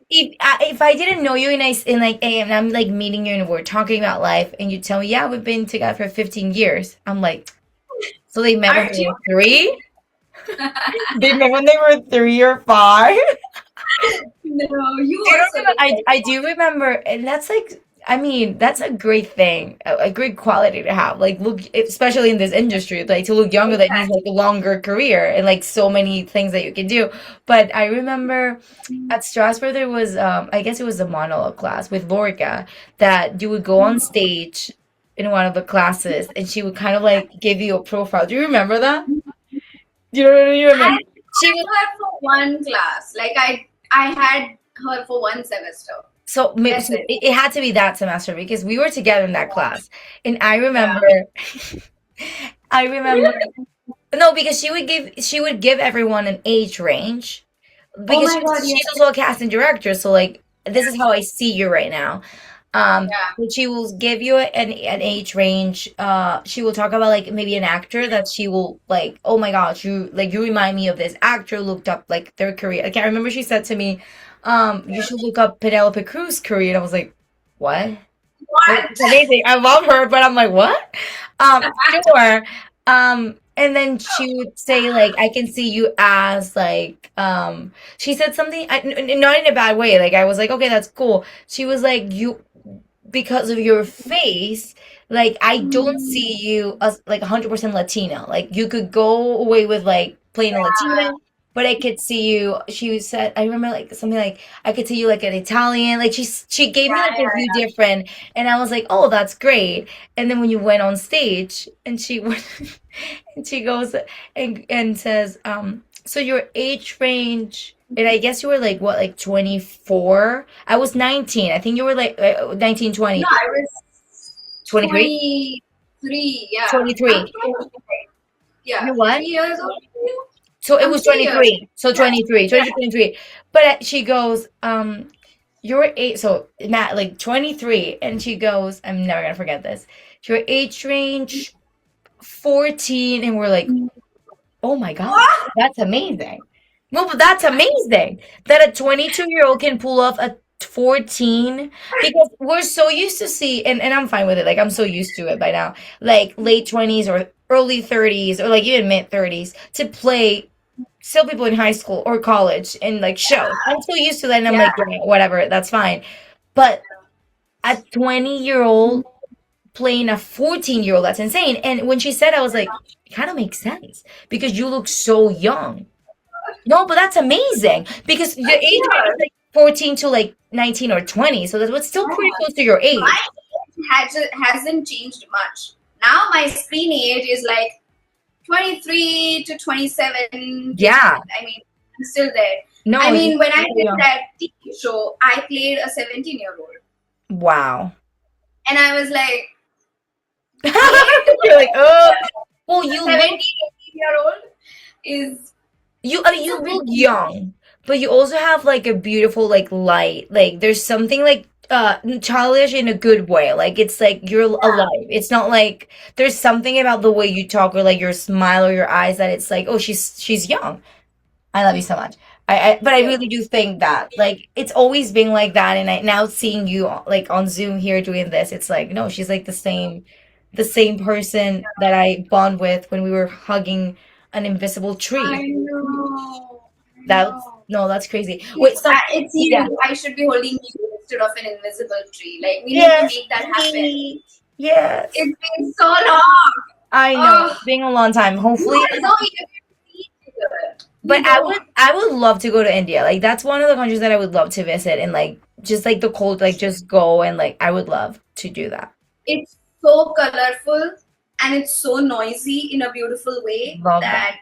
you, no. if I didn't know you and like hey, and I'm like meeting you and we're talking about life and you tell me, yeah, we've been together for 15 years. I'm like, so they met when Aren't they you? were 3? They met when they were 3 or 5? No, you Do you also remember? look like I do remember, and that's like, I mean, that's a great thing, a great quality to have. Like, look, especially in this industry, like to look younger, that means exactly. like a longer career and like so many things that you can do. But I remember at Strasbourg there was, I guess it was a monologue class with Lorca that you would go on stage in one of the classes and she would kind of like give you a profile. Do you remember that? Do you I remember? She had her for one class. Like I had her for one semester. So maybe That's so it. it had to be that semester because we were together in that class, and I Yeah. remember, I remember no, because she would give everyone an age range Oh because my God, yes. she's also a casting director. So like this is how I see you right now. Yeah. But she will give you an age range. She will talk about like maybe an actor that she will like. Oh my gosh, you remind me of this actor. Looked up like their career. I can't remember. She said to me, you should look up Penelope Cruz's career. And I was like, what? Like, What? it's amazing. I love her, but I'm like, what? Sure. And then she would say like, I can see you as like, she said something, not in a bad way. Like I was like, okay, that's cool. She was like, you because of your face, like I don't see you as like 100% Latina. Like you could go away with like playing a Latina, but I could see you. She said, I remember like something like I could see you like an Italian. Like she gave me Yeah, like a few yeah, different, and I was like, oh, that's great. And then when you went on stage, and she went, and she goes and says, so your age range. And I guess you were like what, like 24? I was 19. I think you were like 19, no, 20, I was 23? 23. Yeah. I'm 23. 23. Yeah. You what? 3 years old. So it I'm was 3 years. 23. So Yeah. 23, Yeah. 22, 23. But she goes, your age, so Matt, like 23. And she goes, I'm never gonna forget this. Your age range 14. And we're like, oh my God, What? that's amazing. No, but that's amazing that a 22-year-old can pull off a 14 because we're so used to see, and I'm fine with it. Like, I'm so used to it by now. Like, late 20s or early 30s or like even mid 30s to play still people in high school or college in like shows. I'm so used to that. And I'm Yeah. like, yeah, whatever, that's fine. But a 20-year-old playing a 14-year-old. That's insane. And when she said, I was like, it kind of makes sense because you look so young. No, but that's amazing because the age range is Yeah. like 14 to like 19 or 20. So that's what's still pretty close to your age. My age hasn't changed much. Now my screen age is like 23 to 27. Yeah. I mean, I'm still there. No, I mean, when I you're did young. that TV show, I played a 17-year-old. Wow. And I was like, You're like, oh, well, you 17, look 18-year-old is you look young, but you also have like a beautiful like light. Like there's something like childish in a good way. Like it's like you're alive. It's not like there's something about the way you talk or like your smile or your eyes that it's like, oh, she's young. I love you so much. But I really do think that like it's always been like that, and now seeing you like on Zoom here doing this, it's like no, she's like the same person that I bond with when we were hugging an invisible I tree. know. I That's know. no, that's crazy. Wait, so It's yeah, you. I should be holding you instead of an invisible tree. Like, we need to yes, make that happen. sweet. Yes, It's been so long. I know Oh, it's been a long time. Hopefully, no, we can see each other. but We know. I would love to go to India. Like that's one of the countries that I would love to visit and like just like the cold, like just go and like I would love to do that. It's so colorful and it's so noisy in a beautiful way Love that. that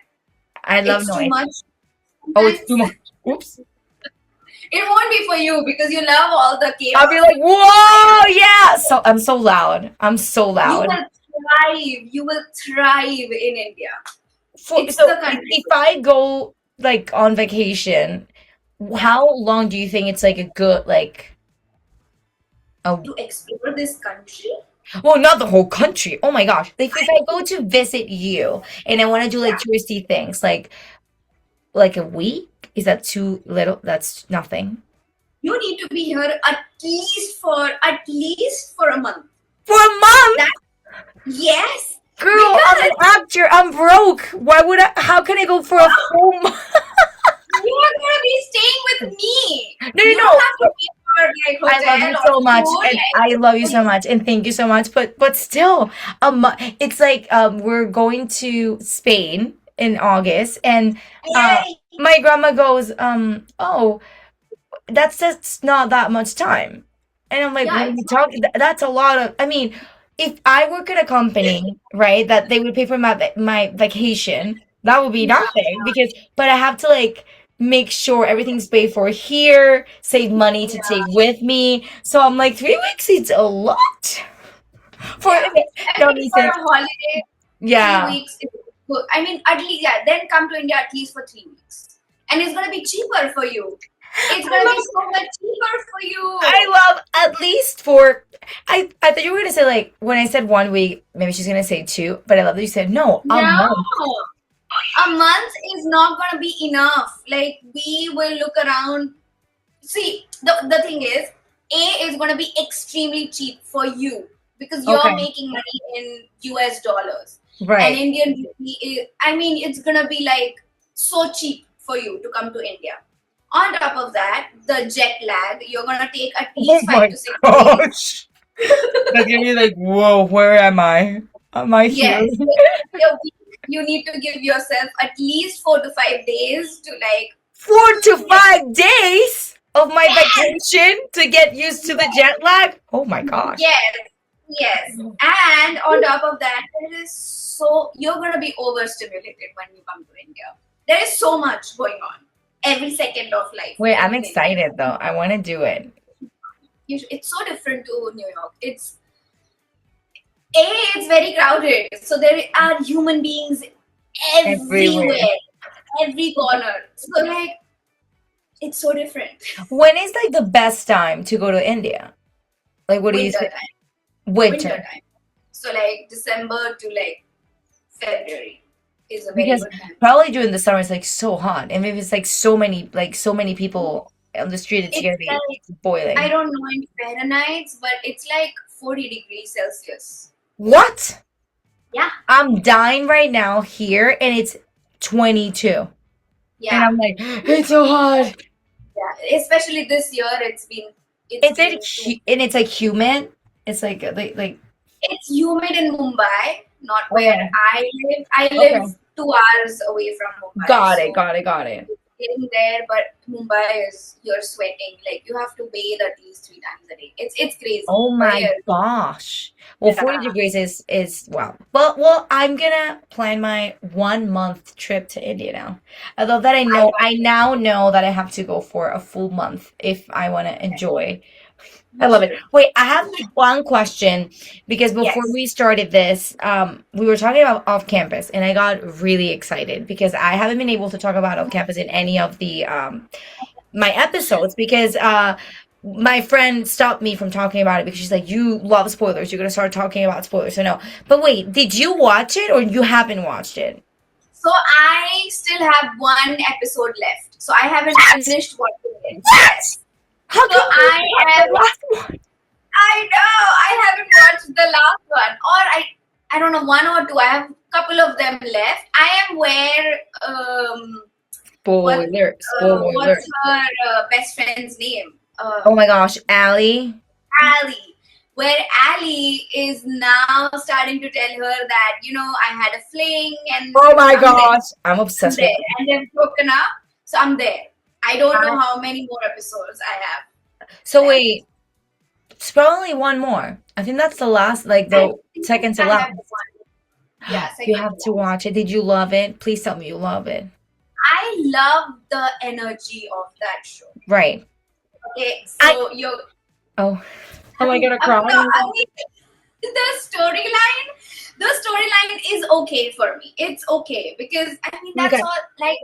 I love it's too noise. much. Oh, it's too Sometimes much. Oops. it won't be for you because you love all the I'll be chaos. like, whoa, yeah. So I'm so loud. I'm so You loud. will thrive. You will thrive in India. It's So the country. if I go like on vacation, how long do you think it's like a good like a To explore this country. well, not the whole country. Oh my gosh. Like if I go to visit you and I want to do like Yeah. touristy things, like a week? Is that too little? That's nothing. You need to be here at least for a month. For a month? That yes, Girl, I'm an because actor. I'm broke. Why would I? How can I go for a full month? you are gonna be staying with me. No, You no, don't no. have to pay for like I love you hotel or so much, food. and I love you so much, and thank you so much. But still, it's like we're going to Spain in August, and Yay. my grandma goes, oh, that's just not that much time, and I'm like, Yeah, what are it's you not. talking? That's a lot of. I mean, if I work at a company, right, that they would pay for my vacation, that would be Yeah. nothing because, but I have to like make sure everything's paid for here, save money to take with me. So I'm like, 3 weeks, it's a lot for Yeah. no I mean, for reason. a holiday, 3 Yeah. weeks is good. I mean, at least, yeah, then come to India at least for 3 weeks. And it's going to be cheaper for you. It's I going to love be so much cheaper for you. I love at least for I thought you were gonna say like when I said 1 week, maybe she's gonna say two, but I love that you said no, a No, month. a month is not going to be enough. Like, we will look around. See, the thing is, A is going to be extremely cheap for you because you're Okay. making money in US dollars. And Right. Indian rupee is, I mean, it's going to be like so cheap for you to come to India. On top of that, the jet lag, you're going to take at Oh least my 5 to 6 days. gosh. That's gonna be like, whoa, where am I? Am I here? Yes. You need to give yourself at least 4 to 5 days to like 4 to 5 days of my yes, vacation to get used to the jet lag? Oh my gosh. yes. And on top of that, you're gonna be overstimulated when you come to India. There is so much going on every second of life. Wait, I'm in India. excited though. I want to do it. It's so different to New York. It's very crowded. So there are human beings Everywhere. everywhere, every corner. So like, it's so different. When is like the best time to go to India? Like, what do you Winter think? time. Winter. Winter time. So like December to like February is a very Because good time. probably during the summer it's like so hot, and maybe it's like so many people on the street, it's It's gonna be like, boiling. I don't know in Fahrenheit, but it's like 40 degrees Celsius. What? Yeah. I'm dying right now here, and it's 22, and Yeah. I'm like, it's so hot. Yeah. Especially this year, it's Is been it and it's like humid? It's like it's humid in Mumbai, not where Okay. I live. I Okay. live 2 hours away from Mumbai, Got it. so Got it. Got it. getting there. But Mumbai is you're sweating. Like you have to bathe at least 3 times a day. It's crazy. Oh But my here, gosh. Well, 40 yeah, degrees is wow. Well, I'm gonna plan my 1 month trip to India now. I love that I I love now know that I have to go for a full month if I want to it. enjoy. I You love it. should. Wait, I have one question because before Yes. we started this, we were talking about off campus, and I got really excited because I haven't been able to talk about off campus in any of the my episodes because my friend stopped me from talking about it because she's like, "You love spoilers. You're gonna start talking about spoilers." So no. But wait, did you watch it or you haven't watched it? So I still have one episode left. So I haven't What? finished watching it. What? Yes. How So can you I watch have. the last one? I know I haven't watched the last one, or I don't know, one or two. I have a couple of them left. I am where what Spoiler, spoiler. what's her best friend's name? Oh my gosh, Allie. Ali. Where Ali is now starting to tell her that I had a fling and Oh my I'm there, gosh, I'm I'm obsessed with there, and they've broken up. So I'm there. I don't know that. how many more episodes I have So left. wait, it's probably one more. I think that's the last, like I the think second to I last. have one. Yeah, You second have to to last. watch it. Did you love it? Please tell me you love it. I love the energy of that show. Right. Okay, I so you're. oh, am I gonna I'm cry? sorry. The storyline is okay for me. It's okay because I mean that's Okay. all. Like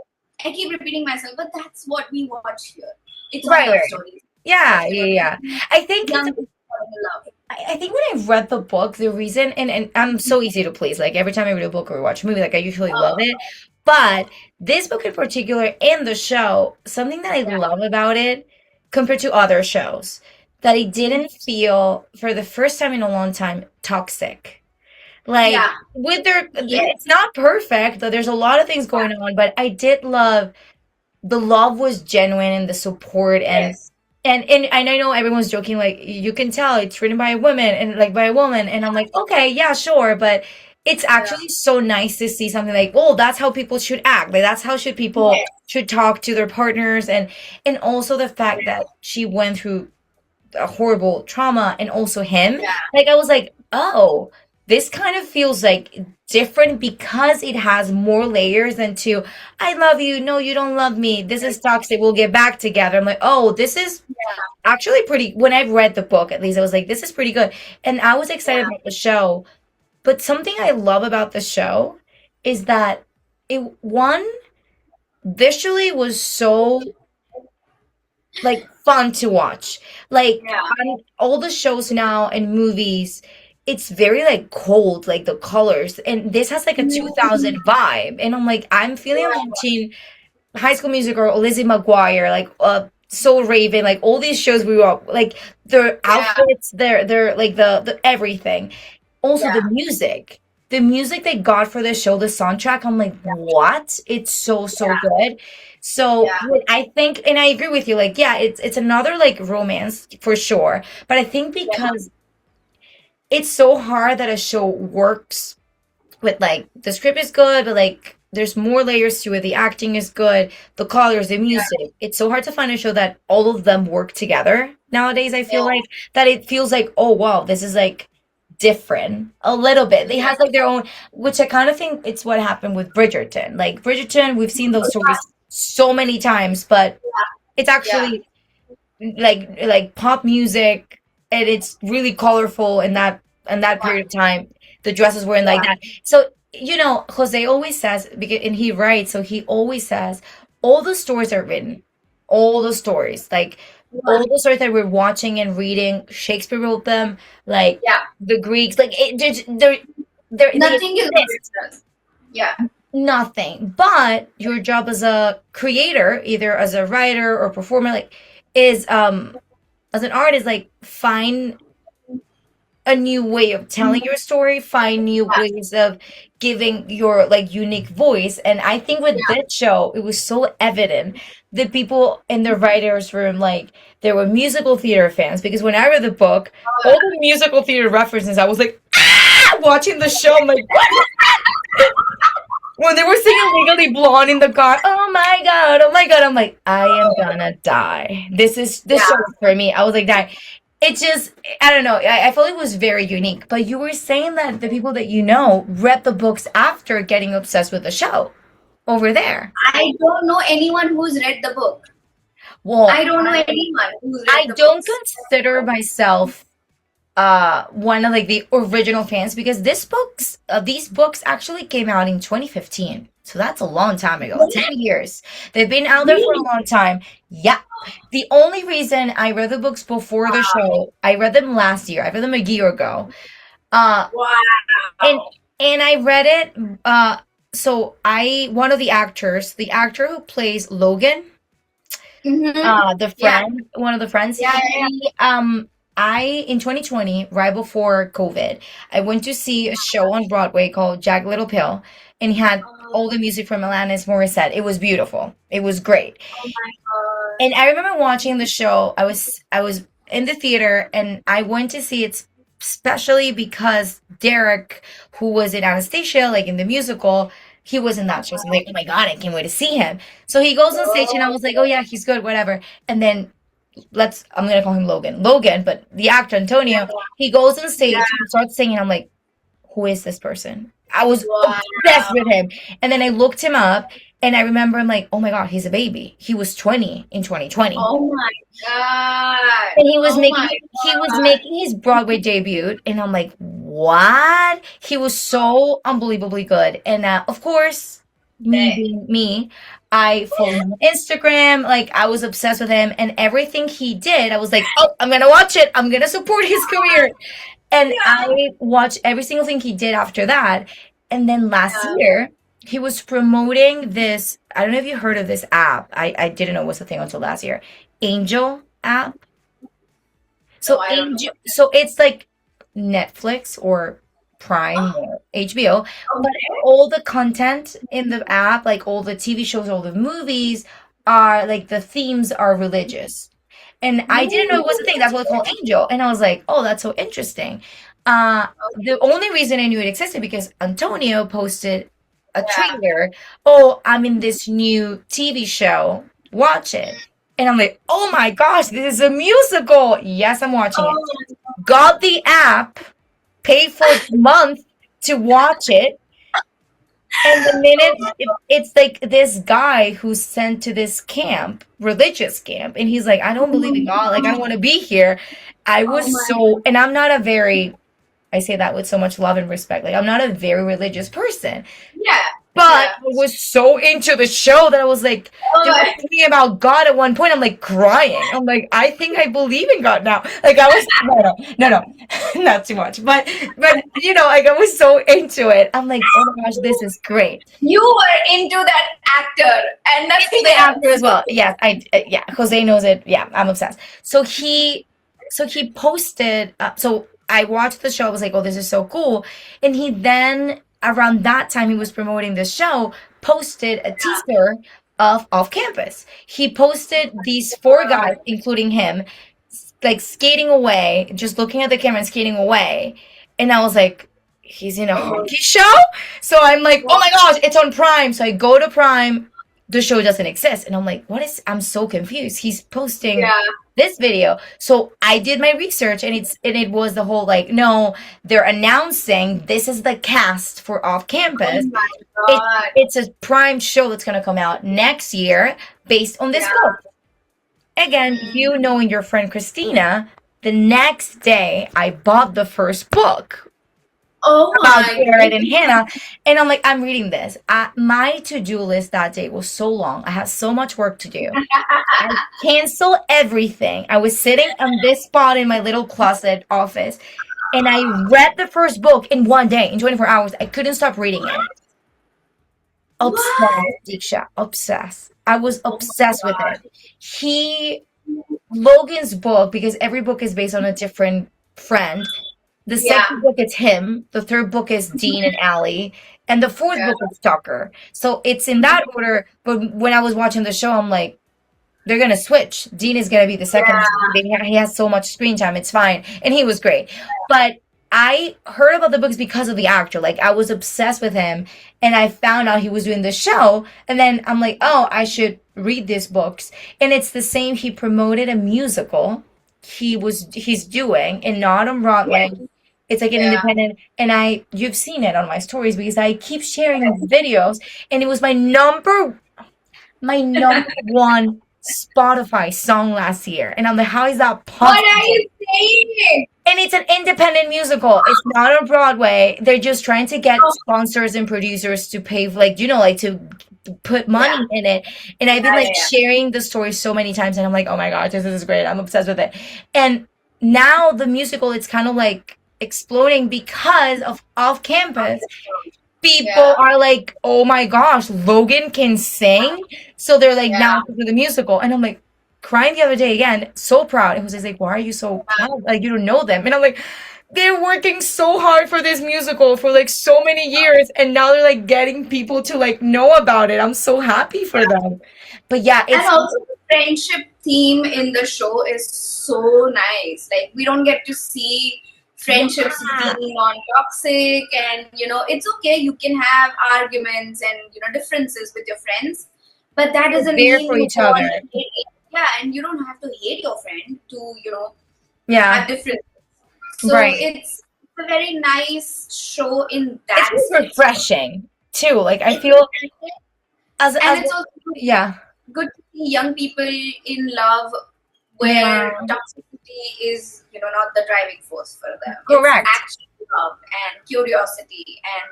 I keep repeating myself, but that's what we watch here. It's all Right, love right. stories, Yeah, love yeah, stories, yeah. I think young people falling in love. I think when I read the book, the reason and I'm so easy to please. Like every time I read a book or watch a movie, like I usually love Oh, it. But this book in particular and the show, something that I yeah, love about it compared to other shows, that I didn't feel for the first time in a long time toxic. Like yeah, with their yes, it's not perfect, though there's a lot of things going on, but I did love the love was genuine and the support yes, and I know everyone's joking like you can tell it's written by a woman and like by a woman and I'm like okay yeah sure but it's yeah, actually so nice to see something like oh that's how people should act like that's how should people yes, should talk to their partners and also the fact yes, that she went through a horrible trauma and also him yeah, like I was like oh this kind of feels like different because it has more layers than to I love you no you don't love me this is toxic we'll get back together I'm like oh this is actually pretty when I've read the book at least I was like this is pretty good and I was excited yeah, about the show but something I love about the show is that it one visually was so like fun to watch. Like yeah, on all the shows now and movies, it's very like cold, like the colors. And this has like a mm, 2000 vibe. And I'm like, I'm feeling I'm watching High School Musical or Lizzie McGuire, like Soul Raven, like all these shows we were like their yeah, outfits, their like the everything. Also yeah, the music. The music they got for the show, the soundtrack, I'm like, what? It's so yeah, good. So yeah, what I think, and I agree with you, like, yeah, it's another like romance for sure. But I think yeah, because it's so hard that a show works with like the script is good, but like there's more layers to it. The acting is good, the colors, the yeah, music. It's so hard to find a show that all of them work together nowadays. I feel yeah, like that it feels like, oh wow, this is like different a little bit. They yeah, have like their own, which I kind of think it's what happened with Bridgerton. Like Bridgerton, we've seen those stories so many times, but it's yeah, actually like pop music and it's really colorful in that yeah, period of time the dresses were in like yeah, that so Jose always says because and he writes so he always says all the stories are written all the stories like all the stories that we're watching and reading Shakespeare wrote them like yeah. the Greeks like they Nothing is exist original. Yeah, nothing but your job as a creator either as a writer or performer like is as an artist like find a new way of telling your story find new yeah, ways of giving your like unique voice and I think with yeah. this show it was so evident the people in the writers room like there were musical theater fans because when I read the book all Oh, the musical theater references I was like watching the show, I'm like, what? When they were singing Legally Blonde in the car, oh my god, oh my god, I'm like, I am gonna die. This show is for me. I was like, die. It just, I don't know. I felt it was very unique. But you were saying that the people that you know read the books after getting obsessed with the show over there. I don't know anyone who's read the book. Well, I don't know anyone who's read I the don't books. consider myself one of like the original fans because these books actually came out in 2015. So that's a long time ago. 10 years. They've been out there for a long time. Yeah. The only reason I read the books before the show, I read them last year. I read them a year ago. Uh and Wow. and I read it so I one of the actors, the actor who plays Logan, the Yeah. friend, one of the friends, Yeah. Yeah. I in 2020, right before COVID, I went to see a show on Broadway called Jagged Little Pill, and he had all the music from Alanis Morissette. It was beautiful. It was great. Oh my god. And I remember watching the show. I was in the theater, and I went to see it especially because Derek, who was in Anastasia, like in the musical, he was in that show. So I'm like, oh my god, I can't wait to see him. So he goes on stage, and I was like, oh yeah, he's good, whatever. And then I'm gonna call him Logan, but the actor Antonio, he goes on stage Yeah. and starts singing. I'm like, who is this person? I was Wow. obsessed with him. And then I looked him up, and I remember I'm like, oh my god, he's a baby. He was 20 in 2020. Oh my god. And he was Oh making my he was god. making his Broadway debut, and I'm like, what? He was so unbelievably good. And of course, me being me, I followed him on Instagram. Like I was obsessed with him, and everything he did, I was like, oh, I'm gonna watch it. I'm gonna support his career. And Yeah. I watched every single thing he did after that. And then last Yeah. year, he was promoting this. I don't know if you heard of this app. I didn't know it was a thing until last year. Angel app. No, So I don't know. Angel, so it's like Netflix or Prime or HBO, but Okay. all the content in the app, like all the TV shows, all the movies, are like the themes are religious. And I didn't know it was a thing. That's what it's called, Angel. And I was like, oh, that's so interesting. Uh, the only reason I knew it existed because Antonio posted a Yeah. trailer. Oh, I'm in this new TV show. Watch it. And I'm like, oh my gosh, this is a musical. Yes, I'm watching it. Oh, Got the app, paid for a month to watch it. And the minute it's like this guy who's sent to this camp, religious camp, and he's like, I don't believe in God, like I don't want to be here. I was my so, and I'm not a very, I say that with so much love and respect, like I'm not a very religious person, yeah. but Yeah. I was so into the show that I was like, Oh they were my- thinking about God at one point. I'm like crying. I'm like, I think I believe in God now. Like I was, no, not too much, but you know, like I was so into it. I'm like, oh my gosh, this is great. You were into that actor and nothing The else. actor as well. Yeah, yeah, Jose knows it. Yeah, I'm obsessed. So he posted. So I watched the show. I was like, oh, this is so cool. And he then around that time he was promoting the show, posted a teaser of Off Campus. He posted these four guys, including him, like skating away, just looking at the camera and skating away. And I was like, he's in a hockey show? So I'm like, oh my gosh, it's on Prime. So I go to Prime. The show doesn't exist. And I'm like, I'm so confused. He's posting Yeah. this video. So I did my research, and it was the whole like, no, they're announcing this is the cast for Off Campus. Oh my god. It's a Prime show that's gonna come out next year based on this Yeah. book. Again, you knowing your friend Christina, the next day I bought the first book Oh about my Jared and Hannah, and I'm like, I'm reading this. My to-do list that day was so long. I had so much work to do. I canceled everything. I was sitting on this spot in my little closet office, and I read the first book in one day, in 24 hours. I couldn't stop reading it. Obsessed, Diksha. Obsessed. I was obsessed with it. Logan's book, because every book is based on a different friend. The second book is him. The third book is Dean and Allie. And the fourth book is Tucker. So it's in that order. But when I was watching the show, I'm like, they're going to switch. Dean is going to be the second. He has so much screen time. It's fine. And he was great. But I heard about the books because of the actor. Like I was obsessed with him, and I found out he was doing the show, and then I'm like, oh, I should read these books. And it's the same. He promoted a musical he's doing, and not on Broadway. It's like an Yeah. independent, and you've seen it on my stories because I keep sharing videos, and it was my number one Spotify song last year, and I'm like, how is that What possible? are you saying? And it's an independent musical. It's not on Broadway. They're just trying to get Oh, sponsors and producers to pay, like, like to put money yeah. in it. And I've been Yeah, like yeah, sharing the story so many times, and I'm like, oh my gosh, this is great. I'm obsessed with it. And now the musical, it's kind of like exploding because of off campus. People yeah. are like, oh my gosh, Logan can sing. So they're like, Yeah. now for the musical. And I'm like, crying the other day again, so proud. And Jose's like, why are you so proud? Like, you don't know them. And I'm like, they're working so hard for this musical for like so many years. And now they're like getting people to like know about it. I'm so happy for them. But yeah, And it's, also the friendship theme in the show is so nice. Like we don't get to see friendships yeah, being non-toxic, and it's okay. You can have arguments and differences with your friends, but that they're doesn't there mean for you each go on other. to hate it. Yeah, and you don't have to hate your friend to Yeah, have differences. So right. it's a very nice show in It's that just sense. refreshing too. Like, I It's feel refreshing, and as, it's also yeah, good to see young people in love yeah, where toxicity is not the driving force for them. It's correct. actually love and curiosity and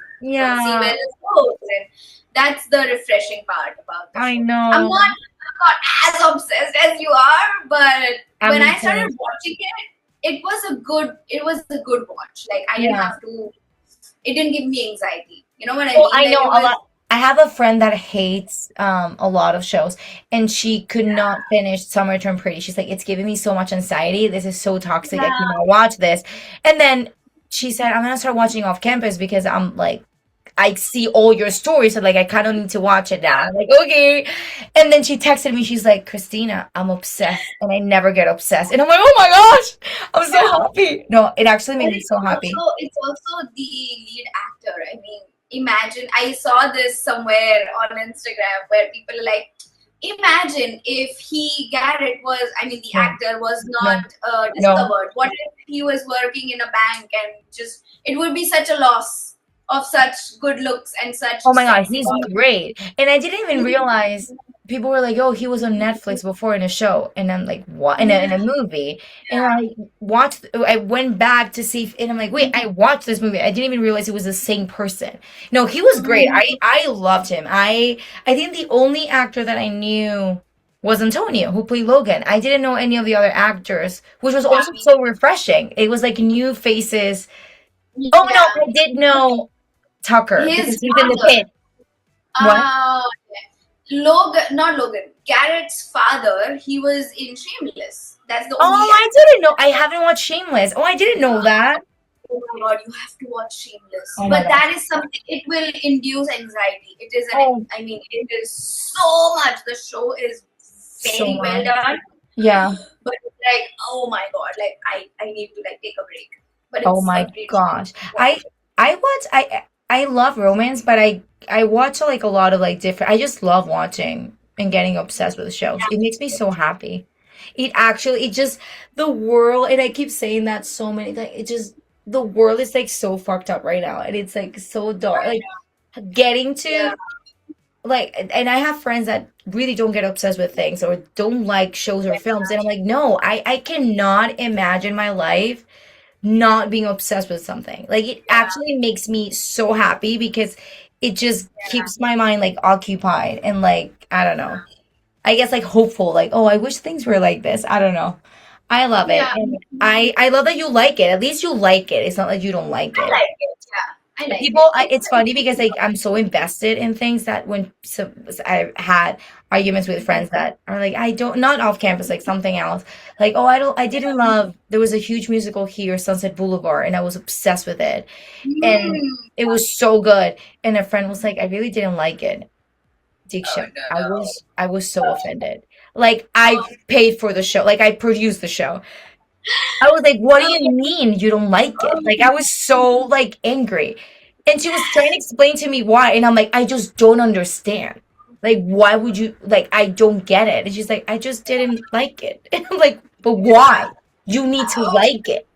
see where Yeah, this goes, and that's the refreshing part about the I show. I'm know. not as obsessed as you are, but when Me I started too. watching it was a good watch. Like I didn't Yeah. have to, it didn't give me anxiety, you know what I Well, mean? I Like know it a was, lot. I have a friend that hates a lot of shows, and she could not finish Summer Turn Pretty. She's like, it's giving me so much anxiety. This is so toxic. I yeah, cannot watch this. And then she said, I'm gonna start watching Off Campus because I'm like, I see all your stories, so like I kind of need to watch it now. I'm like, okay. And then she texted me. She's like, Christina, I'm obsessed, and I never get obsessed. And I'm like, oh my gosh, I'm so yeah. happy. No, it actually But made me so happy. it's also the lead actor. I mean, imagine, I saw this somewhere on Instagram where people are like, imagine if Garrett was, I mean, the No, actor was no, not no. discovered. What if he was working in a bank and just, it would be such a loss of such good looks and such Oh my god, sexy he's body. great. And I didn't even realize people were like, "Oh, he was on Netflix before in a show." And I'm like, "What?" In a movie. And I watched I went back to see and I'm like, "Wait, I watched this movie. I didn't even realize it was the same person." No, he was great. I loved him. I think the only actor that I knew was Antonio, who played Logan. I didn't know any of the other actors, which was Yeah, also so refreshing. It was like new faces. Oh no, yeah. I did know Tucker His because he's in the father. pit. What? Uh, Logan, not Logan. Garrett's father. He was in Shameless. That's the only Oh, I actor. didn't know. I haven't watched Shameless. Oh, I didn't know that. Oh my god, you have to watch Shameless. Oh my But gosh. that is something. It will induce anxiety. It is an. Oh, I mean, it is so much. The show is so very well much. done. Yeah. But it's like, oh my god, like I need to like take a break. But Oh it's a my great show. gosh. I watch I love romance, but I watch like a lot of like different. I just love watching and getting obsessed with shows. It makes me so happy. It just the world, and I keep saying that so many like it just the world is like so fucked up right now, and it's like so dark. Like getting Yeah, to like and I have friends that really don't get obsessed with things or don't like shows or films, and I'm like, no, I cannot imagine my life not being obsessed with something. Like it yeah, actually makes me so happy because it just yeah, keeps my mind like occupied and like I don't know. I guess like hopeful, like, oh, I wish things were like this. I don't know. I love it. yeah. And I love that you like it. At least you like it. It's not like you don't like I it. like it. Yeah, I like People, it. It's it's funny because like I'm so invested in things that when I've had arguments with friends that are like, I don't, not off campus, like something else. Like, oh, I didn't love, there was a huge musical here, Sunset Boulevard, and I was obsessed with it. And Mm. it was so good. And a friend was like, I really didn't like it. Oh Diksha, no, I was so offended. Like I paid for the show, like I produced the show. I was like, what do you mean you don't like it? Like, I was so like angry. And she was trying to explain to me why. And I'm like, I just don't understand. Like, why would you like I don't get it. And she's like, I just didn't like it. And I'm like, but why? You need to like it.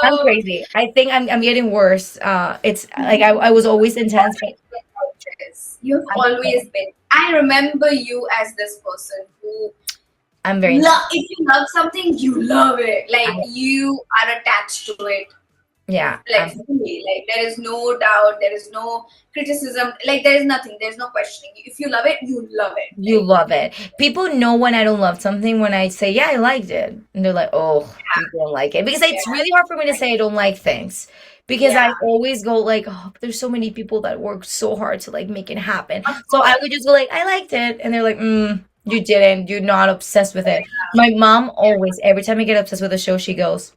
I'm Oh crazy. I think I'm getting worse. It's like I was always intense, but no. You've I'm always been. I remember you as this person who I'm very intense. love. If you love something, you love it. Like I, you are attached to it. yeah, Like fully. Like there is no doubt. There is no criticism. Like there is nothing. There's no questioning. If you love it, you love it. you love it. People know when I don't love something when I say, yeah, I liked it. And they're like, oh, you don't like it. Because it's Yeah. really hard for me to say I don't like things. Because I Yeah. always go like, oh, there's so many people that work so hard to like make it happen. Of So I course. would just go like, I liked it. And they're like, you didn't. You're not obsessed with it. My mom always, every time I get obsessed with a show, she goes,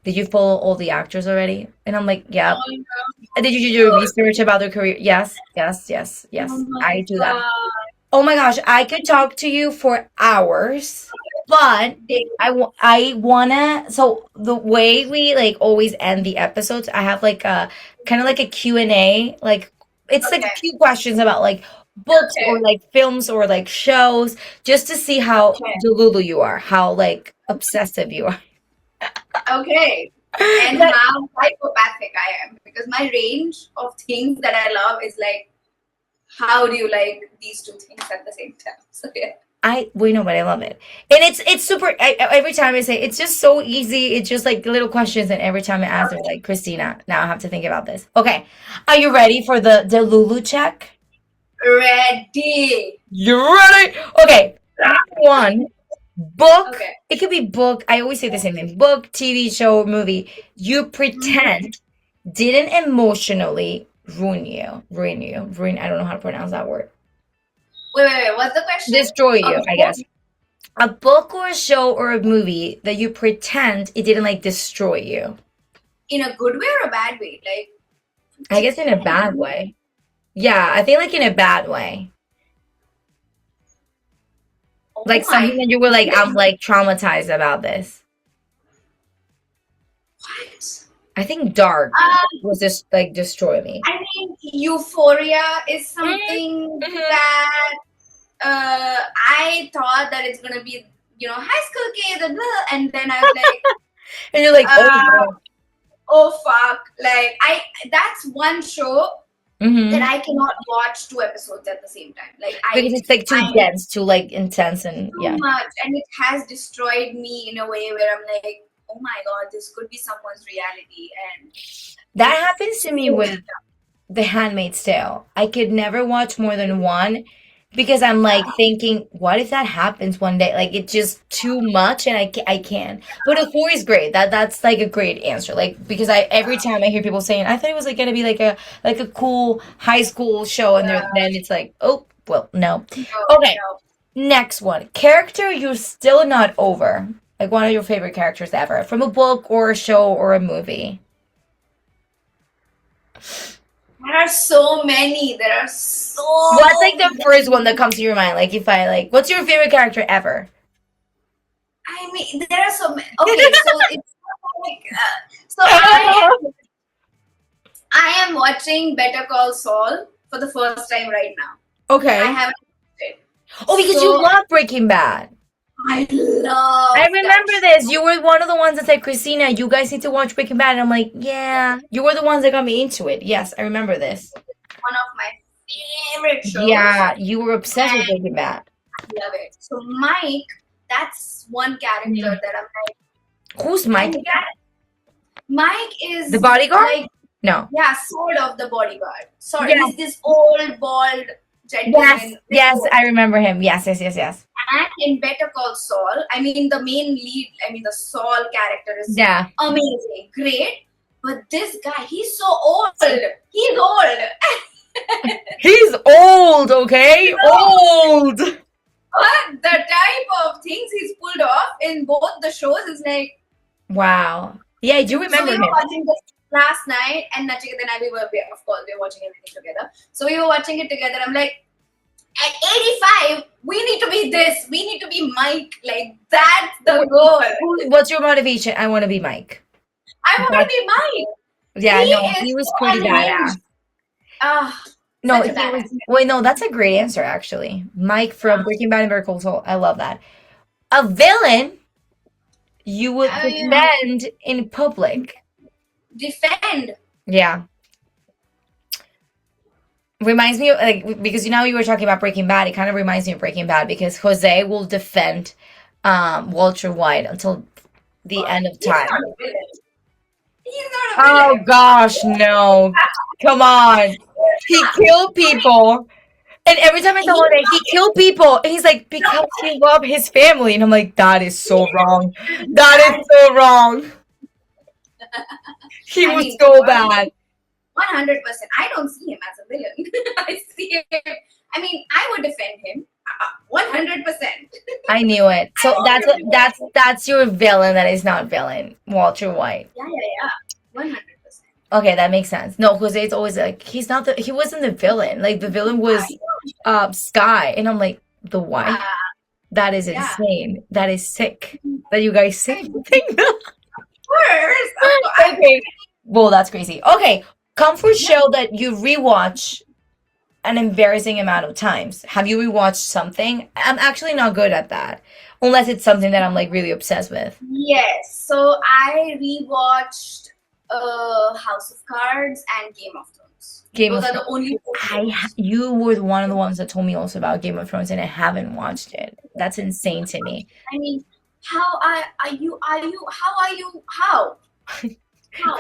did you follow all the actors already? And I'm like, yeah. Oh Did you do your research about their career? Yes, yes, yes, no. Oh yes. my I do that. god. Oh my gosh, I could talk to you for hours, but I wanna, so the way we like always end the episodes, I have like a kind of like a Q&A, like it's like a Okay. few questions about like books or Okay. like films or like shows, just to see how Okay. delulu you are, how like obsessive you are. Okay. And But how psychopathic I am. Because my range of things that I love is like, how do you like these two things at the same time? So yeah. we know, but I love it, and it's super. Every time I say it's just so easy. It's just like little questions, and every time I ask, they're like, Christina, now I have to think about this. Okay, are you ready for the Lulu check? Ready. You're ready. Okay, one book. Okay. It could be book. I always say the same thing. Book, TV show, movie. You pretend didn't emotionally ruin. I don't know how to pronounce that word. Wait. What's the question? Destroy you, I Book guess. A book or a show or a movie that you pretend it didn't like destroy you. in a good way or a bad way? Like, I guess in a bad way. Yeah, I think like in a bad way. Like oh something my, that you were like, I'm like traumatized about this. what? I think Dark Um, was just like destroy me. I mean, Euphoria is Mhm, something mhm. that I thought that it's gonna be, high school kids, and blah, and then I was like, And you're like, oh uh, no. oh fuck, like that's one show that Hmm. I cannot watch two episodes at the same time. Like Because it's like too I dense, too like intense, and too yeah. much, and it has destroyed me in a way where I'm like, oh my god, this could be someone's reality, and That happens it's to me with The Handmaid's Tale. I could never watch more than one because I'm like thinking, what if that happens one day? Like it's just too much, and I can't. But a four is great. That's like a great answer. Like because I every time I hear people saying, I thought it was like gonna be like a cool high school show, and then it's like, oh well, no. no, Okay, no. next one. Character you're still not over. Like one of your favorite characters ever from a book or a show or a movie. There are so many. There are What's like so the first one that comes to your mind? Like if I like, what's your favorite character ever? I mean, there are so many. Okay, so it's like, so I am watching Better Call Saul for the first time right now. I Okay. haven't watched it. Oh, because you So love Breaking Bad. I I love that remember show. this. You were one of the ones that said, Christina, you guys need to watch Breaking Bad. And I'm like, yeah. You were the ones that got me into it. Yes, I remember this. One of my favorite shows. Yeah, you were obsessed with And Breaking Bad. I love it. So Mike, that's one character Mhm. that I'm like, Who's I Mike love. again? Mike The is bodyguard? like, No. yeah, sort of the bodyguard. Sorry, Yes. he's this old, bald Yes. gentleman. Very Yes, old. I remember him. Yes, yes, yes, yes. And in Better Call Saul, I mean, the main lead, I mean, the Saul character is Yeah. amazing, great. But this guy, he's so old. He's old. He's old, okay? Old. But the type of things he's pulled off in both the shows is like. Wow. Yeah, I do So remember we were him. watching this last night, and Nachiketa and I, of course, we were watching everything together. So we were watching it together. I'm like, At 85, we need to be this. We need to be Mike. Like, that's the goal. What's your motivation? I want to be Mike. I want to That, be Mike. yeah, no, He is he was so pretty unhinged. badass. Ah, No, such a he badass. was. Wait, no, that's a great answer, actually. Mike from Breaking Bad and Better Call Saul. I love that. A villain you would You know, defend in public. defend. Yeah. Reminds me of, like, because now you were talking about Breaking Bad, it kind of reminds me of Breaking Bad because Jose will defend Walter White until the end of He's time. not a villain. He's not a Oh villain. gosh, no. Come on. He killed people. And every time I tell him that he killed people, and he's like, because he loved his family. And I'm like, that is so wrong. That is so wrong. He I was mean, so bad. 100%. I don't see him as a villain. I see him. I mean, I would defend him. 100%. I knew it. So I would that's your villain that is not villain, Walter White. yeah. 100%. Okay, that makes sense. No, Jose's always like he wasn't the villain. Like the villain was Sky. And I'm like, the White? Yeah. That is Yeah. insane. That is sick. That you guys say I mean, something. Of course. Okay. Well, that's crazy. Okay. Comfort show that you rewatch an embarrassing amount of times. Have you rewatched something? I'm actually not good at that. Unless it's something that I'm like really obsessed with. Yes. So I rewatched House of Cards and Game of Thrones. Game Those of are the only two shows. You were one of the ones that told me also about Game of Thrones and I haven't watched it. That's insane to me. I mean, how are you? How are you? How? How?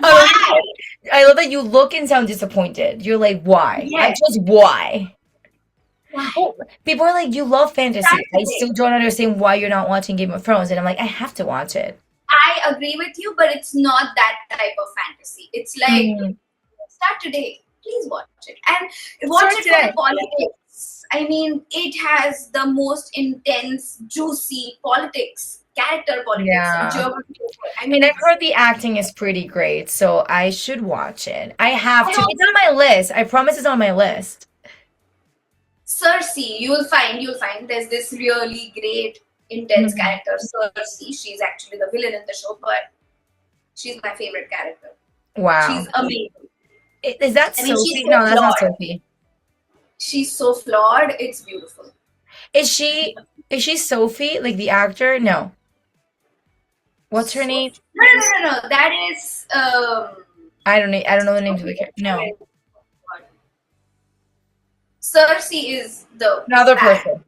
Why? I love that you look and sound disappointed. You're like, why? I Yes. just why? Why? Oh, people are like, you love fantasy. That's I the still thing. don't understand why you're not watching Game of Thrones. And I'm like, I have to watch it. I agree with you, but it's not that type of fantasy. It's like Mm. start today. Please watch it and watch Start it for today. the politics. I mean, it has the most intense, juicy politics, character politics, and Yeah. geography. I And mean, I've heard the acting is pretty great, so I should watch it. I have I to. know It's on my list. I promise it's on my list. Cersei. You'll find there's this really great, intense character, Cersei. She's actually the villain in the show, but she's my favorite character. Wow. She's amazing. Is that I mean, she's Sophie? so No, that's not flawed. Sophie. She's so flawed. It's beautiful. Is she Sophie, like the actor? No. What's her name? No. That is I don't know the names of the character. No. Cersei is the Another bad. person.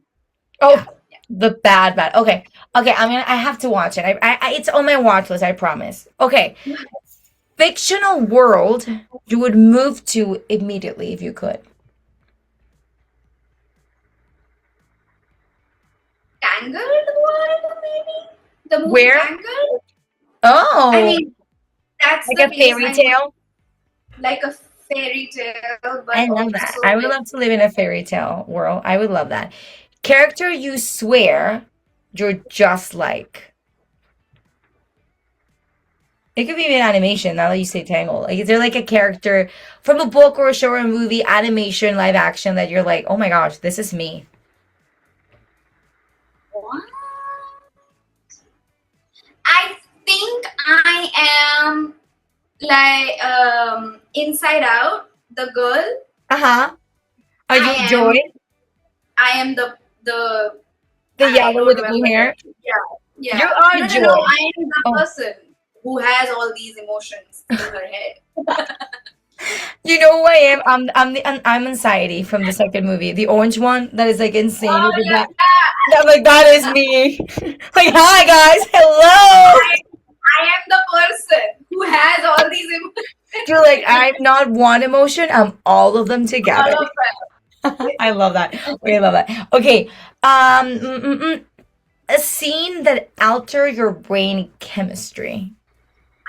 Oh, Yeah. the bad. Okay. Okay, I have to watch it. It's on my watch list, I promise. Okay. Fictional world you would move to immediately if you could. Tangled world, maybe? The movie Where? Tangled? Oh, I mean, that's like the a place fairy I tale? like a fairy tale, I but love that. also I would like love to live in a fairy tale world. I would love that. Character you swear you're just like. It could be an animation, now that you say Tangled. Like, is there like a character from a book or a show or a movie, animation, live action that you're like, oh my gosh, this is me? what? I think I am like Inside Out, the girl. Uh-huh. Are you I am Joy? I am the The I yellow don't with the blue remember. hair? Yeah. You are No. Joy. I am the Oh. person who has all these emotions in her head. You know who I am? I'm Anxiety from the second movie, the orange one that is like insane. Oh With yeah. I'm like, that is me. Like, hi guys, hello. I am the person who has all these emotions. You're like, I'm not one emotion, I'm all of them together. All of them. I love that. Okay, I love that. Okay, a scene that alter your brain chemistry.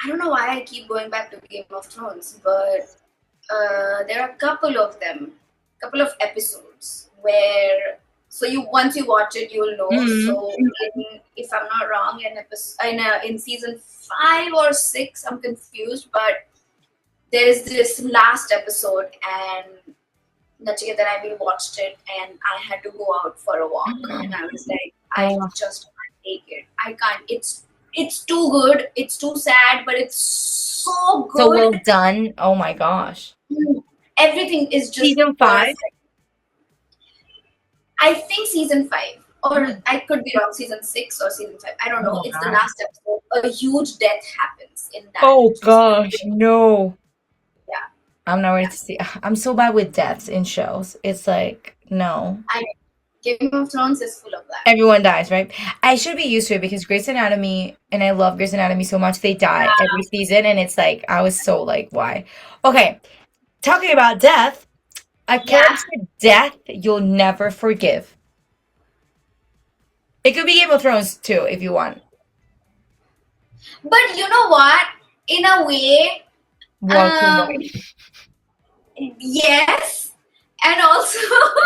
I don't know why I keep going back to Game of Thrones, but there are a couple of them, couple of episodes where so you once you watch it you'll know. Mhm. So if I'm not wrong, in season 5 or 6, I'm confused, but there is this last episode and Nachiketa and I, we watched it, and I had to go out for a walk, and I was like, I Oh, just can't take it. I can't. It's too good. It's too sad, but it's so so well good. done. Oh my gosh. Everything is just Season 5? perfect. I think season 5, or I could be wrong, season 6 or season 5. I don't Oh know. my It's the god. last episode. A huge death happens in that. Oh gosh, no. Yeah, I'm not ready yeah. to see. I'm so bad with deaths in shows. It's like, no. I mean, Game of Thrones is full of that. Everyone dies, right? I should be used to it because Grey's Anatomy, and I love Grey's Anatomy so much, they die every season, and it's like, I was so like, why? Okay, talking about death, a Yeah, character death you'll never forgive. It could be Game of Thrones too, if you want. but you know what? In a way, Walter um, White. yes, and also,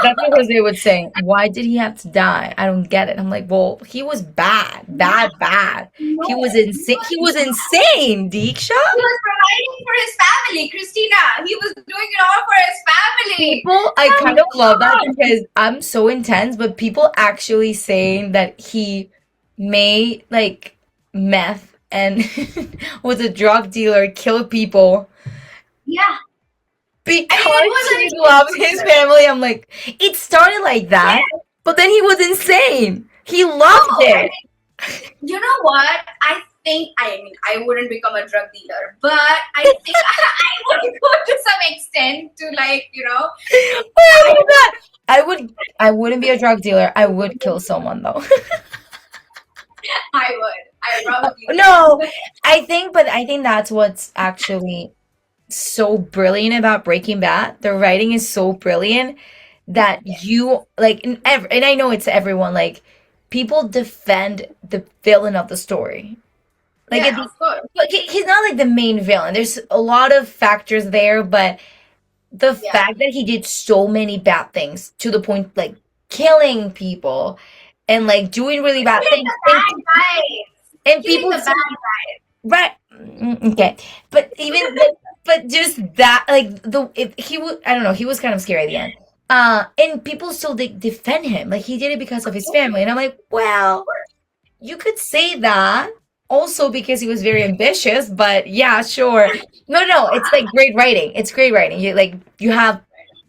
That's what Jose would say. Why did he have to die? I don't get it. I'm like, well, he was bad, bad, bad. no, He was he insane. He was was insane, Deeksha. he was providing for his family, Christina. He was doing it all for his family. People, I Come kind of love that on. because I'm so intense, but people actually saying that he made like meth and was a drug dealer, killed people Yeah, I mean, it because was he loved his family. I'm like, it started like that, yeah. but then he was insane. He loved No, I it. mean, you know what? I mean, I wouldn't become a drug dealer, but I think I would go to some extent to, like, I love that. I wouldn't be a drug dealer. I would kill someone though. I would. I probably No, but I think that's what's actually so brilliant about Breaking Bad. The writing is so brilliant that you like, and I know it's everyone, like people defend the villain of the story. Like, yeah, of course. like he's not like the main villain. There's a lot of factors there, but the Yeah. fact that he did so many bad things to the point like killing people and like doing really bad Killing things the bad guys. and Killing people the bad guys. right. Okay, but even but just that like the if he was, I don't know, he was kind of scary at the end. And people still defend him like he did it because of his family, and I'm like, well, you could say that also because he was very ambitious, but yeah, sure. No, it's like great writing. It's great writing. You have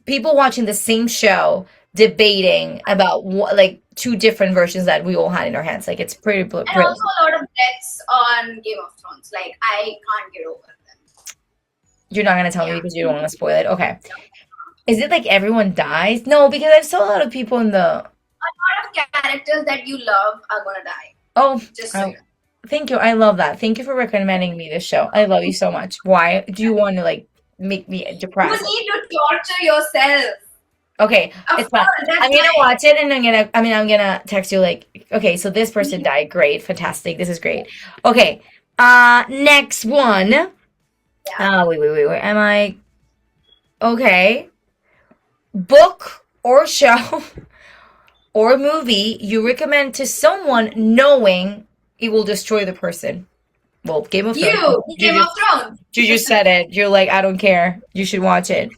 people watching the same show debating about like two different versions that we all had in our hands. Like it's pretty And also brilliant. a lot of deaths on Game of Thrones. Like, I can't get over them. You're not gonna tell me Yeah. because you don't want to spoil it. Okay. Is it like everyone dies? No, because I saw a lot of people in the. A lot of characters that you love are gonna die. Oh, Just so you know. thank you. I love that. Thank you for recommending me this show. I love you so much. Why do you want to like make me You depressed? need to torture yourself. Okay, Of it's fine. course, that's I'm gonna why. watch it and I'm gonna text you like, okay, so this person died. Great, fantastic. This is great. Okay, next one. Wait. Where am I? Okay. Book or show or movie you recommend to someone knowing it will destroy the person. Well, Game of Thrones. Game of Thrones. You just said it. You're like, I don't care. You should watch it.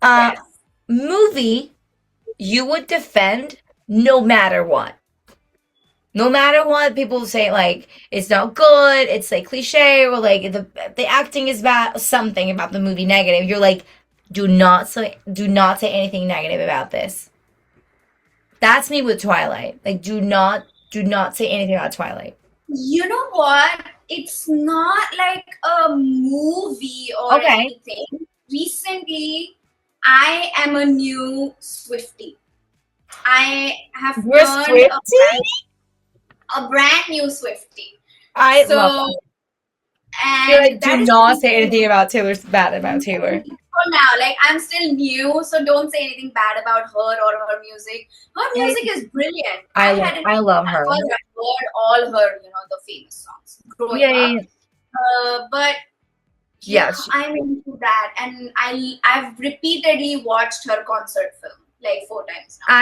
Yes. Movie you would defend no matter what. No matter what people say, like it's not good, it's like cliche, or like the acting is bad, something about the movie negative. You're like, do not say anything negative about this. That's me with Twilight. Like, do not say anything about Twilight. You know what? It's not like a movie or Okay. anything. Recently, I am a new Swiftie. I have You're turned Swiftie? a brand new Swiftie. I So, love that. and You're like, that do is not say anything about bad about Taylor. for now. Like, I'm still new, so don't say anything bad about her or her music. Her music is brilliant. I love her. I've heard all her, the famous songs growing Yeah. up. But Yeah, I'm into that, and I've repeatedly watched her concert film like 4 times now.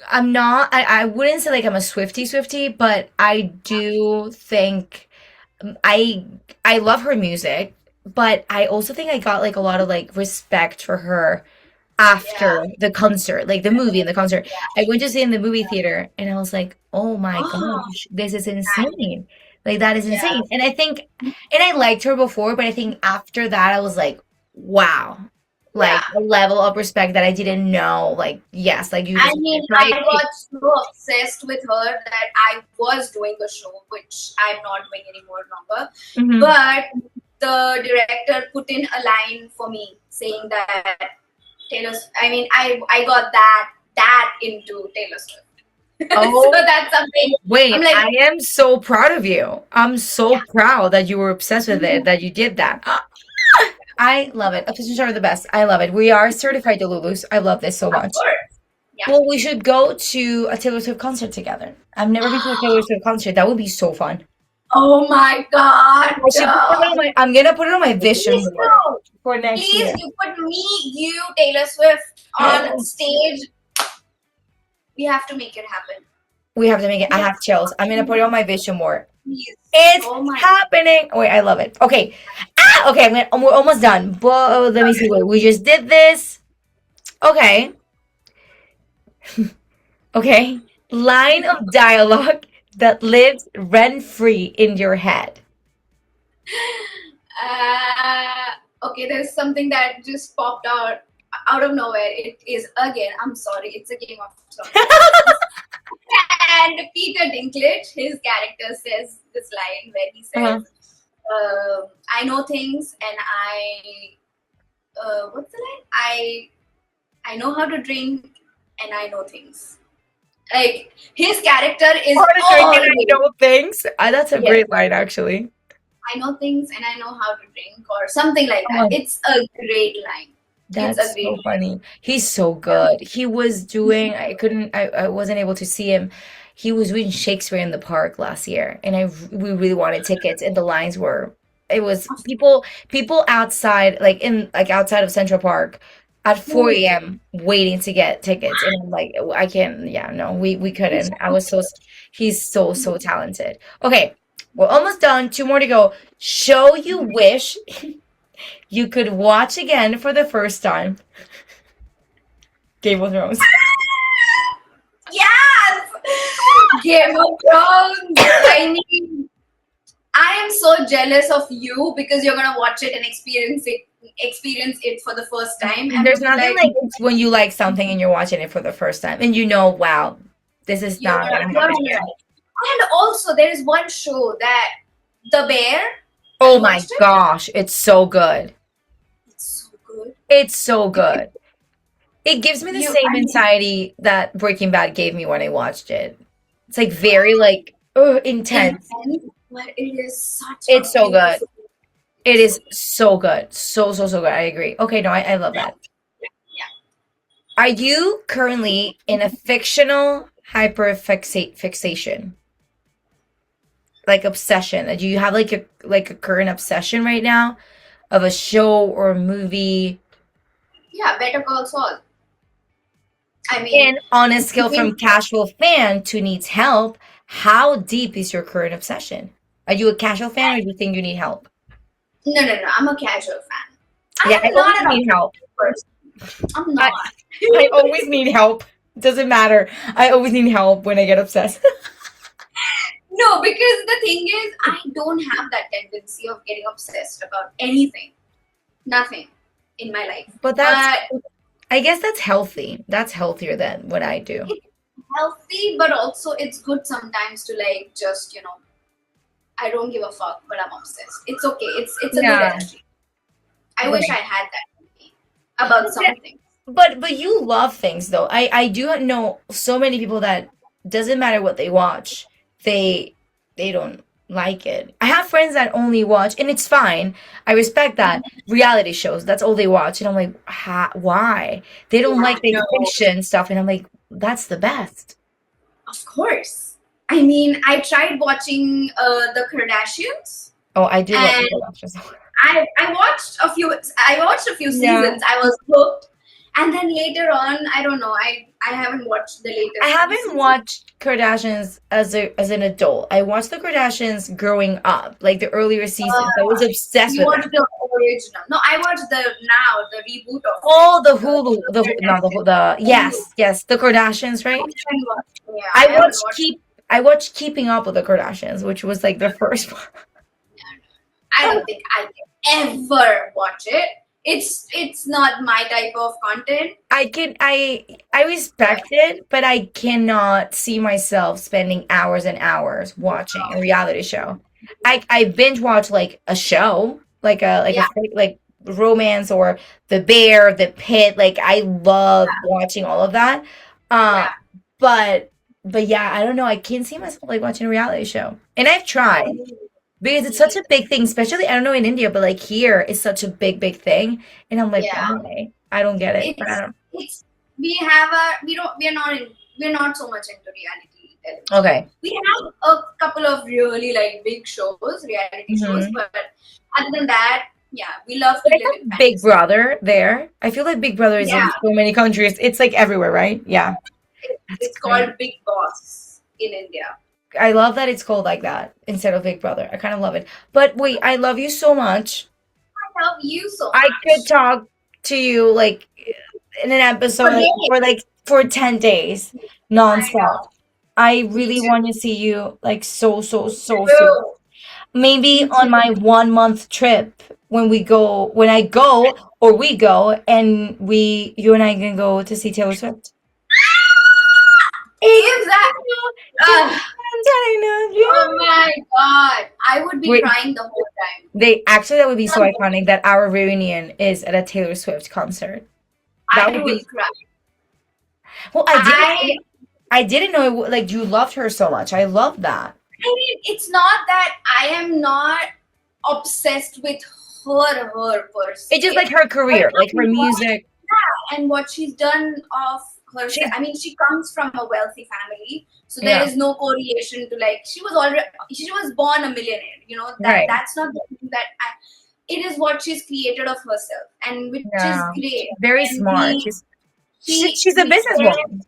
I'm not. I wouldn't say like I'm a Swiftie, but I do think I love her music, but I also think I got like a lot of like respect for her after Yeah. the concert, like the movie and the concert. Yeah. I went to see it in the movie theater and I was like, oh my Oh, gosh, this is nice. insane. Like that is Yeah. insane. And I think, and I liked her before, but I think after that I was like, wow, like Yeah. a level of respect that I didn't know. Like, yes, like you I just mean, I right. got so obsessed with her that I was doing a show, which I'm not doing anymore longer. Mhm. But the director put in a line for me saying that I got that into Taylor Swift. So Oh, that's something I'm wait, like, I am so proud of you. I'm so yeah. proud that you were obsessed with it, that you did that. I love it. Obsessions are the best. I love it. We are certified Delulus. I love this so Of much. course. Yeah. Well, we should go to a Taylor Swift concert together. I've never been to a Taylor Swift concert. That would be so fun. Oh my god. I should put it on my. I'm gonna put it on my vision Please board no. for next Please, year. you put me, you, Taylor Swift on stage. We have to make it happen. We have to make it. I We have have chills. I'm gonna put it on my vision board. Please. It's Oh my. happening. Wait, I love it. Okay. Okay. We're almost done. But let me see. Wait, we just did this. Okay. Okay. Line of dialogue that lives rent free in your head. Okay, there's something that just popped out of nowhere. It is again. I'm sorry. It's a Game of Thrones. And Peter Dinklage, his character says this line where he Uh-huh. says, "I know things, and what's the line? I know how to drink, and I know things." Like his character is How to drink and I always, know things. That's a yes, great line, actually. I know things and I know how to drink, or something like that. Oh, It's a great line. It's a that's great so line. funny. He's so good. He was doing, I wasn't able to see him. He was doing Shakespeare in the Park last year, and we really wanted tickets, and the lines were, it was people outside, like outside of Central Park at 4 a.m. waiting to get tickets. And I'm like, I can't, yeah, no, we couldn't. He's so talented. Okay, we're almost done. Two more to go. Show you wish you could watch again for the first time. Game of Thrones. Yes! Game of Thrones! I mean, I am so jealous of you because you're gonna watch it and experience it for the first time. And There's nothing like like it's when you like something and you're watching it for the first time and you know, wow, this is you're not gonna, gonna you're happen gonna again. like. And also there is one show that The Bear. Have Oh you my watched it? gosh, it's so good. It's so good. It's so good. It gives me the same I mean, anxiety that Breaking Bad gave me when I watched it. It's like very like intense. intense, but it is such It's a so good. beautiful. It So is so good. So good. I agree. Okay, no, I love that. yeah. Are you currently in a fictional fixation? Like obsession? Do you have like a current obsession right now of a show or a movie? Yeah, Better Call Saul. I mean, And on a scale between from casual fan to needs help, how deep is your current obsession? Are you a casual fan or do you think you need help? no. I'm a casual fan. Yeah, I I'm always not an need help. obsessive person. I'm I, not. I always need help. Doesn't matter. I always need help when I get obsessed. No, because the thing is, I don't have that tendency of getting obsessed about anything. Nothing in my life. But I guess that's healthy. That's healthier than what I do. It's healthy, but also it's good sometimes to like just, I don't give a fuck, but I'm obsessed. It's okay. It's a good Yeah. energy. I wish I had that in me about something. But you love things though. I do know so many people that doesn't matter what they watch, they don't like it. I have friends that only watch, and it's fine. I respect that. Reality shows, that's all they watch, and I'm like, why? They don't like the No, fiction stuff, and I'm like, that's the best. of course. I mean, I tried watching the Kardashians, Oh, I do love and the Kardashians. I watched a few. I watched a few Yeah. seasons. I was hooked, And then later on, I don't know. I haven't watched the later I haven't seasons. watched Kardashians as an adult. I watched the Kardashians growing up, like the earlier seasons. I was obsessed You with watched them. the original? No, I watched the reboot of it. Oh, the Hulu, no, the Hulu. yes, the Kardashians, I right? haven't watched. Yeah, I I haven't watched watched. keep I watched Keeping Up with the Kardashians, which was like the first one. I don't think I can ever watch it. It's not my type of content. I respect it, but I cannot see myself spending hours and hours watching a reality show. I binge watch like a show, Yeah, like romance or The Bear, The Pit. Like I love watching all of that. Uh, yeah. but yeah, I don't know. I can't see myself like watching a reality show, and I've tried. Because it's such a big thing, especially I don't know in India, but like here it's such a big thing, and I'm like, Yeah. why? I don't get it. But I It's don't. it's we have a we don't we're not so much into reality television. Okay. We have a couple of really like big shows, reality shows, Mhm. but other than that, yeah, we love to But I live in thought Big fantasy. Brother there. I feel like Big Brother is in Yeah, so many countries. It's like everywhere, right? Yeah, that's it's great. called Big Boss in India. I love that it's called like that instead of Big Brother. I kind of love it. But wait, I love you so much. I love you so I could much. talk to you like in an For episode days. for like for 10 days I nonstop. know. I Me really too. want to see you like so soon. True. Maybe Me on too. my 1 month trip when I go or we go and you and I can go to see Taylor Swift. It's Give that. Uh, I'm telling oh you. my god. I would be Wait, crying the whole time. that would be so iconic that our reunion is at a Taylor Swift concert. That I would would be cry. well. I I didn't know like you loved her so much. I love that. I mean, it's not that I am not obsessed with her per It's just se, like her but career, like her music. what she's done of herself. She's I mean, she comes from a wealthy family, so there yeah, is no correlation to like she was born a millionaire. You know that right. that's not the thing that it is what she's created of herself, and which is Yeah, great. she's very And smart. She's a businesswoman.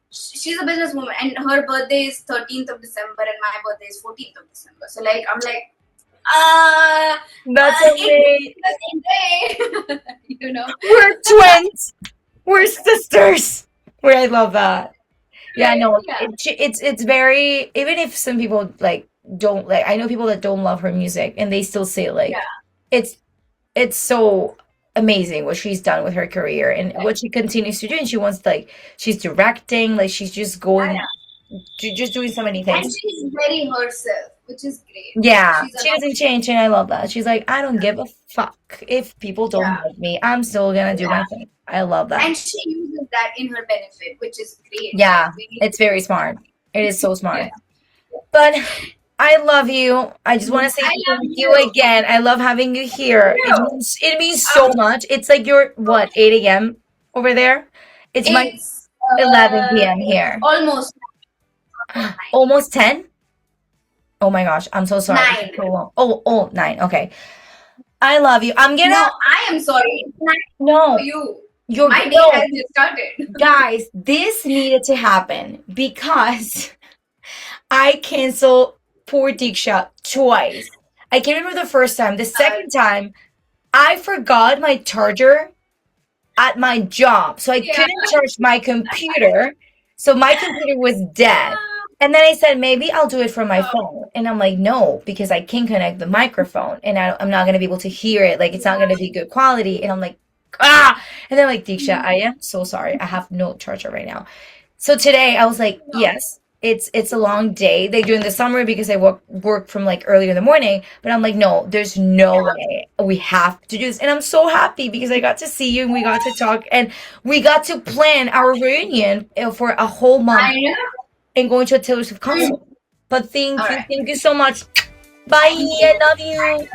she's a businesswoman, and her birthday is 13th of December, and my birthday is 14th of December. So like I'm like, That's it's okay. the same day, you know. We're twins. We're sisters. Where I love that. Yeah, Right? no, Yeah, it's very even if some people like don't like I know people that don't love her music and they still say yeah, like it's it's so amazing what she's done with her career and yeah, what she continues to do and she wants like she's directing like she's just yeah, going yeah. just doing so many And things. she's very herself, which is great. Yeah, She's a she doesn't change and I love that. She's like I don't give a fuck if people don't yeah, like me. I'm still gonna do yeah, my thing. I love that. and she uses that in her benefit, which is great. Yeah, Like we need it's very smart. It is so yeah. smart. But I love you. I just want to say I love thank you you. again. I love having you here. You. It means so much. It's like your what, 8 a.m. over there? It's my It's 11 p.m. here. almost Almost 10? Oh my gosh, I'm so sorry. This is 9. so long. Oh, 9. Okay. I love you. I'm No, gonna I am sorry. It's 9 no, for you. you're My day no, has just started. guys, this needed to happen because I canceled poor Diksha twice. I can't remember the first time. The second time, I forgot my charger at my job. So I Yeah. couldn't charge my computer. So my computer was dead. And then I said, maybe I'll do it from my phone. And I'm like, no, because I can connect the microphone and I'm not going to be able to hear it. Like, it's not going to be good quality. And I'm like, ah. And then, like, Diksha, I am so sorry. I have no charger right now. So today I was like, yes, it's a long day. They do in the summer because I work from like early in the morning. But I'm like, no, there's no way we have to do this. And I'm so happy because I got to see you and we got to talk and we got to plan our reunion for a whole month I know. and going to a Taylor Swift concert. But All right. thank you so much. Bye. I love you.